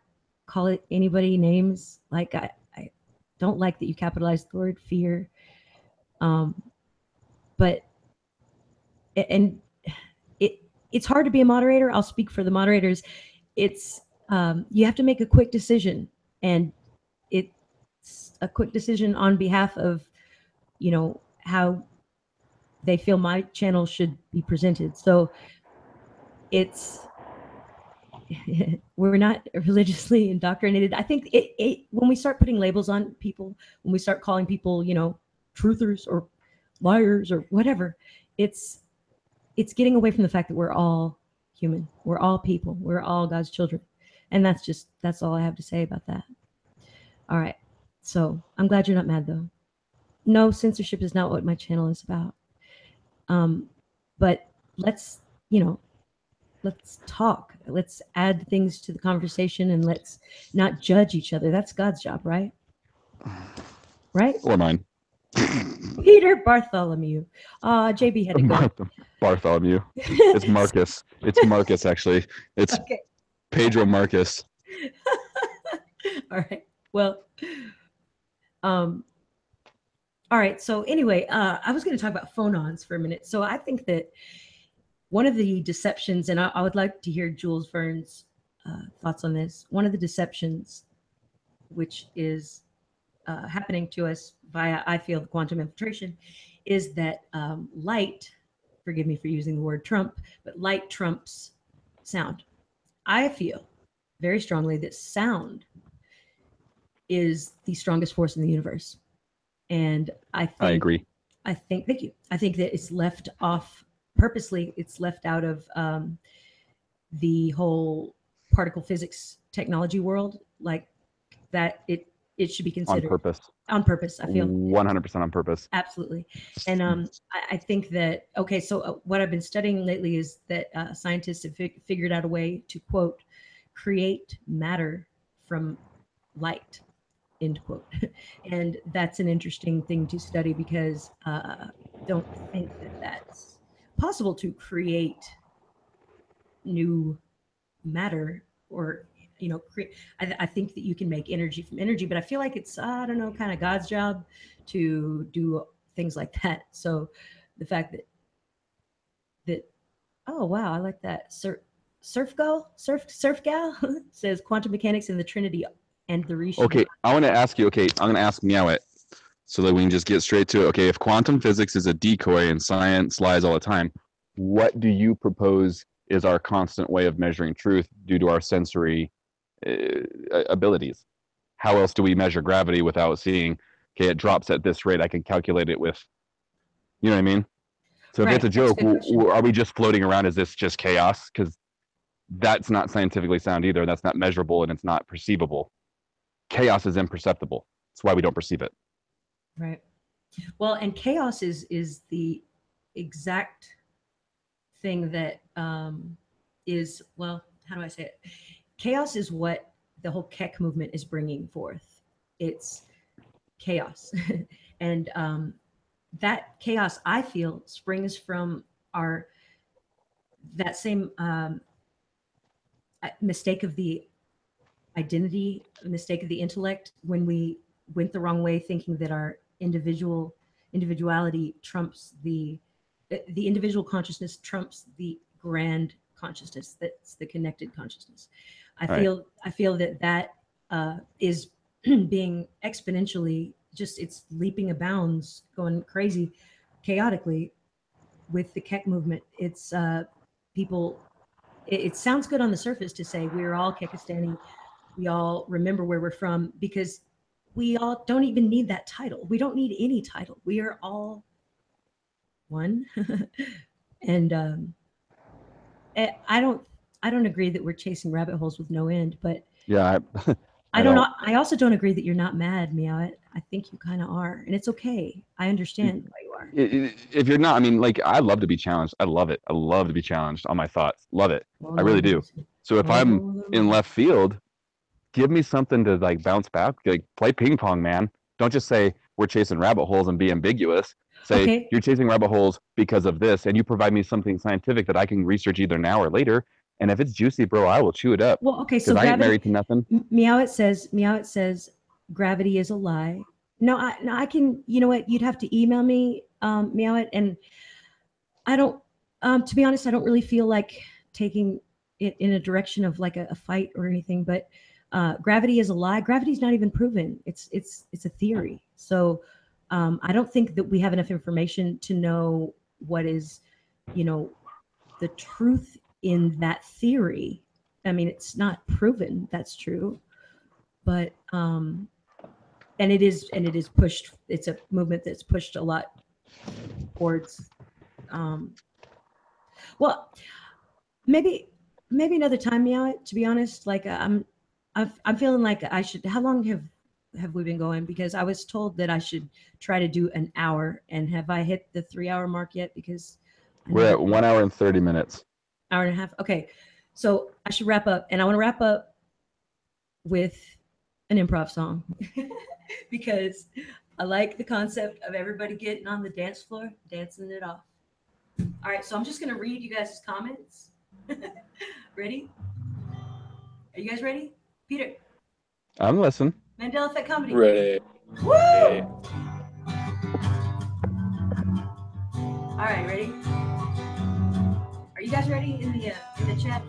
call it anybody names. Like I don't like that you capitalized the word fear. But it's hard to be a moderator. I'll speak for the moderators. It's you have to make a quick decision, and it's a quick decision on behalf of, how they feel my channel should be presented. So we're not religiously indoctrinated. I think when we start putting labels on people, when we start calling people, truthers or liars or whatever, it's it's getting away from the fact that we're all human. We're all people. We're all God's children. And that's all I have to say about that. All right. So I'm glad you're not mad though. No, censorship is not what my channel is about. But let's talk. Let's add things to the conversation and let's not judge each other. That's God's job, right? Right? Or mine. Peter Bartholomew. JB had to go. Bartholomew. It's Marcus. It's Marcus, actually. It's Okay. Pedro Marcus. All right. Well, all right. So anyway, I was going to talk about phonons for a minute. So I think that one of the deceptions, and I would like to hear Jules Verne's thoughts on this. One of the deceptions, which is happening to us via, I feel, quantum infiltration, is that light, forgive me for using the word Trump, but light trumps sound. I feel very strongly that sound is the strongest force in the universe. And I agree. Thank you. I think that it's left off purposely. It's left out of the whole particle physics technology world, like that it should be considered on purpose. I feel 100% on purpose. Absolutely. And I think that, okay, so what I've been studying lately is that scientists have figured out a way to, quote, create matter from light, end quote. And that's an interesting thing to study because I don't think that that's possible to create new matter or, I think that you can make energy from energy, but I feel like it's, I don't know, kind of God's job to do things like that. So the fact that oh, wow, I like that. Surf gal says quantum mechanics and the Trinity and the Rishi. Okay, I want to ask you, I'm going to ask Meowit so that we can just get straight to it. Okay, if quantum physics is a decoy and science lies all the time, what do you propose is our constant way of measuring truth due to our sensory abilities? How else do we measure gravity without seeing, okay, it drops at this rate, I can calculate it with, you know what I mean? So if it's a joke, are we just floating around? Is this just chaos? Because that's not scientifically sound either. That's not measurable and it's not perceivable. Chaos is imperceptible. That's why we don't perceive it. Right. Well, and chaos is the exact thing that is, well, how do I say it? Chaos is what the whole Keck movement is bringing forth. It's chaos. And that chaos, I feel, springs from that same mistake of the identity, mistake of the intellect, when we went the wrong way, thinking that our individuality trumps the individual consciousness trumps the grand consciousness, that's the connected consciousness. I feel that is being exponentially, just it's leaping abounds, going crazy, chaotically with the Keck movement. It's people. It sounds good on the surface to say we're all Kekistani, we all remember where we're from, because we all don't even need that title. We don't need any title. We are all one. And I don't agree that we're chasing rabbit holes with no end, but yeah, I also don't agree that you're not mad, Meow. I think you kind of are, and it's okay. I understand why you are. If you're not, I mean, like, I love to be challenged. I love it. I love to be challenged on my thoughts. Love it. Well, I really do. So if I'm in left field, give me something to like bounce back. Like, play ping pong, man. Don't just say we're chasing rabbit holes and be ambiguous. Say, okay, you're chasing rabbit holes because of this, and you provide me something scientific that I can research either now or later. And if it's juicy, bro, I will chew it up. Well, okay, so I ain't married to nothing. Meow, it says gravity is a lie. No, I can. You know what? You'd have to email me, Meow it, and I don't. To be honest, I don't really feel like taking it in a direction of like a fight or anything. But gravity is a lie. Gravity's not even proven. It's a theory. So I don't think that we have enough information to know what is, the truth in that theory. I mean, it's not proven that's true, but and it is pushed. It's a movement that's pushed a lot towards Well, maybe another time, Meow. To be honest, like I'm feeling like I should. How long have we been going? Because I was told that I should try to do an hour, and have I hit the 3 hour mark yet? Because We're at 1 hour and 30 minutes. Hour and a half. Okay, so I should wrap up, and I want to wrap up with an improv song because I like the concept of everybody getting on the dance floor, dancing it off. All right, so I'm just gonna read you guys' comments. Ready? Are you guys ready? Peter. I'm listening. Mandela Effect Comedy. Ready. Woo! Ready. All right, ready? Are you guys ready in the chat?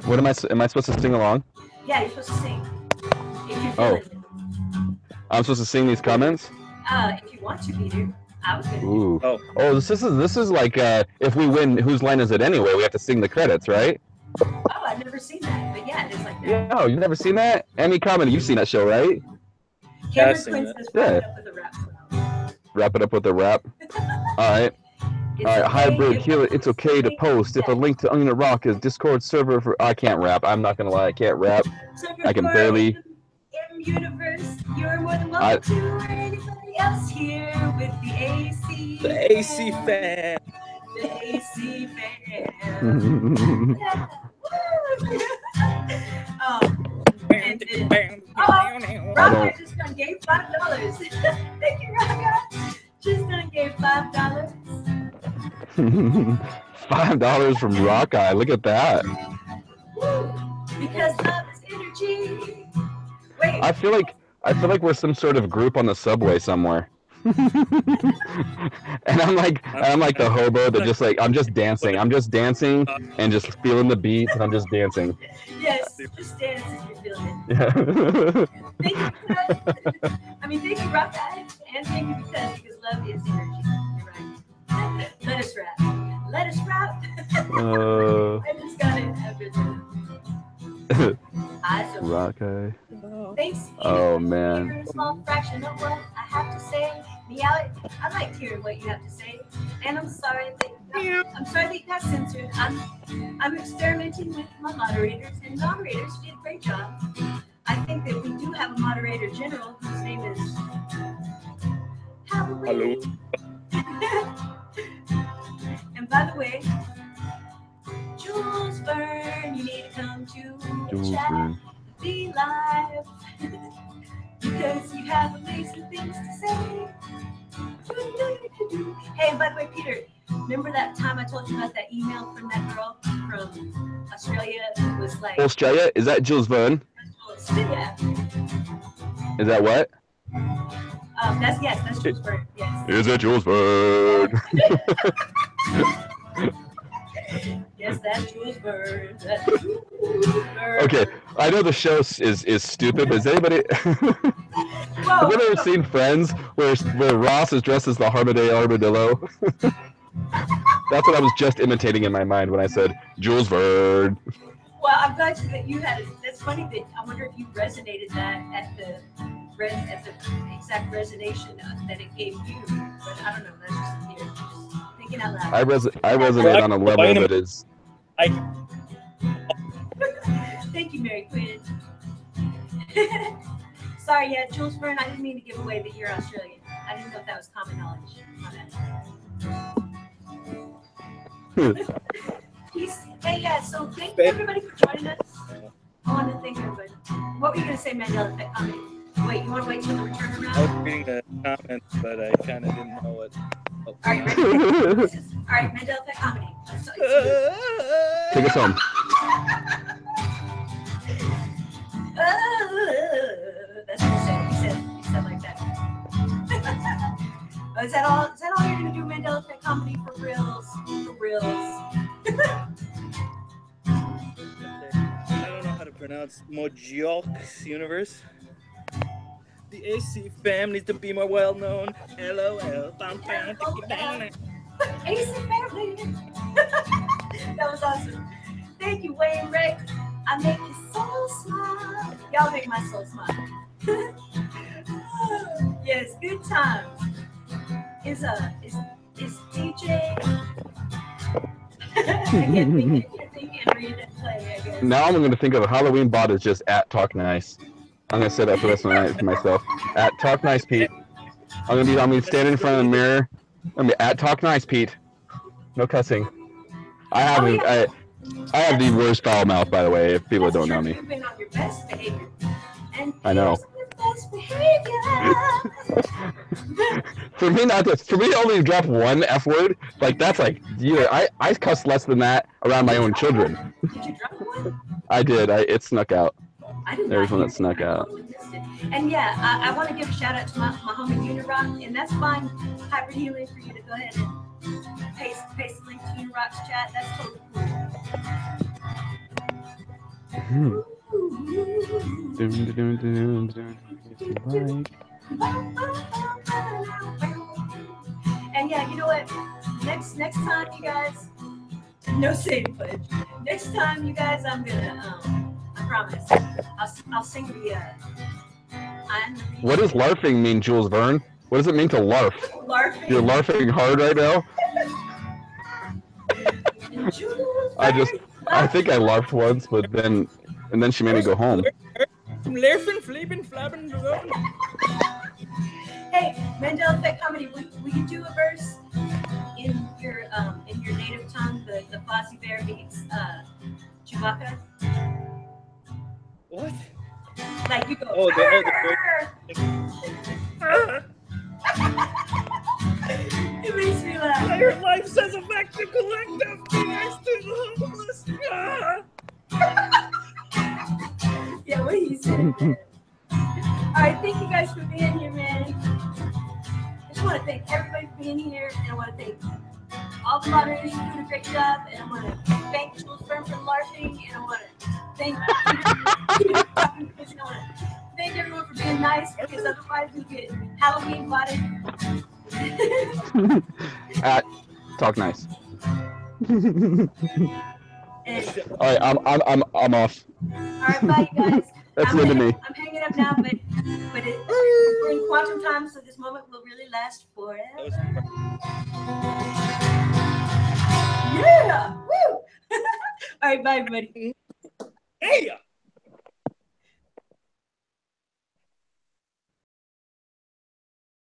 What am I supposed to sing along? Yeah, you're supposed to sing. If you're feeling it. I'm supposed to sing these comments? If you want to, Peter. I was gonna. Ooh. Oh, this is like if we win, whose line is it anyway? We have to sing the credits, right? Oh, I've never seen that, but yeah, it is like that. Yeah, no, you've never seen that? Any Comedy, you've seen that show, right? Cameron I've seen Quinn that. says wrap it up with a rap. Wrap it up with a rap. All right. It's All right, okay hybrid if killer. you It's okay to think post if a that link to Onion Rock is Discord server for. I can't rap. I'm not gonna lie. I can't rap. server I can for barely. M Universe, you're more than welcome to, or anybody else here with the AC. The AC fan. The AC fan. Yeah. Woo! And then, Rocka just done gave $5. Thank you, Rocka. Just done gave $5. $5 from Rockeye. Look at that. Woo! Because love is energy. Wait. I feel like we're some sort of group on the subway somewhere. And I'm like the hobo that just like I'm just dancing and just feeling the beats and I'm just dancing. Yes, just dance if you're feeling it. Yeah. Thank you, because, thank you, Rock Guy, and thank you because love is energy. You're right. Let us rap. Let us rap. I just got it after the. Rockeye. Thanks. Oh, Peter, man. for a small fraction of what I have to say. Meow. I like hearing what you have to say, and I'm sorry that you got censored. I'm experimenting with my moderators, and moderators did a great job. I think that we do have a moderator general whose name is Halloween. Hello. And by the way, Jules Verne, you need to come to the chat. Be live because you have amazing things to say. Hey, and by the way, Peter, remember that time I told you about that email from that girl from Australia who was like Australia? Is that Jules Verne? Yeah. Is that what? That's Jules Verne. Yes. Is it Jules Verne? Yes, that's Jules Verne. That's Jules Verne. Okay, I know the show is stupid, but has anybody have you ever seen Friends where Ross is dressed as the Armadillo? That's what I was just imitating in my mind when I said Jules Verne. Well, I'm glad that you had it. That's funny that I wonder if you resonated that at the exact resonation that it gave you. But I don't know. That's just here. Just thinking out loud. I resonate on a level that is. Thank you, Mary Quinn. Sorry, yeah, Jules Verne. I didn't mean to give away that you're Australian. I didn't know if that was common knowledge. My bad. Hey, yeah, so thank you everybody for joining us. I want to thank everybody. What were you going to say, Mandela Effect Comedy? Wait, you want to wait till the return around? I was reading the comments, but I kind of didn't know what. All right, ready? All right, Mandela Effect Comedy. Take us home. That's what he said. He said like that. Is that all you're going to do, Mandela Effect Comedy? For reals. For reals. I don't know how to pronounce Mojok's universe. The AC fam needs to be more well known. LOL. AC family. That was awesome. Thank you, Wayne Rick. I make your soul smile. Y'all make my soul smile. Yes, good time. Is DJ can't think and read and play, I guess. Now I'm going to think of a Halloween bot as just at Talk Nice. I'm going to say that for the rest of the night for myself. At Talk Nice Pete. I'm going to be standing in front of the mirror. I'm going to be at Talk Nice Pete. No cussing. I have I have the worst foul mouth, by the way, if people don't know me. You've been on your best behavior. And I know. best behavior. For me to only drop one F word, like that's like, I cuss less than that around my own children. Did you drop one? I did. It snuck out. I did. There's one that snuck out. And yeah, I want to give a shout out to my homie Unirock, and that's fine. Hyper healing for you to go ahead and paste the link to Unirock's chat. That's totally cool. And yeah, you know what? Next time, you guys, no saving pledge. Next time, you guys, I'm gonna I promise, I'll sing the. What does larfing mean, Jules Verne? What does it mean to larf? Larfing. You're larfing hard right now. I think I larfed once, but then she made me go home. Larfing, flipping, flapping. Hey, Mandela Effect Comedy, will you do a verse in your native tongue, the Fozzie Bear meets Chewbacca? What? Like you go. Oh, It makes me laugh. Your life says effective collective. Be nice to the homeless. Yeah, what he said. All right, thank you guys for being here, man. I just want to thank everybody for being here, and I want to thank all the moderators for doing a great job, and I want to thank Jules Firm for LARPing, and I want to thank Peter, and I want to thank everyone for being nice, because otherwise we get Halloween botted. At Talk Nice. And, all right, I'm off. All right, bye, you guys. That's the end of me. I'm hanging up now, but we're in quantum time, so this moment will really last forever. Yeah! Woo! All right, bye, everybody. Hey!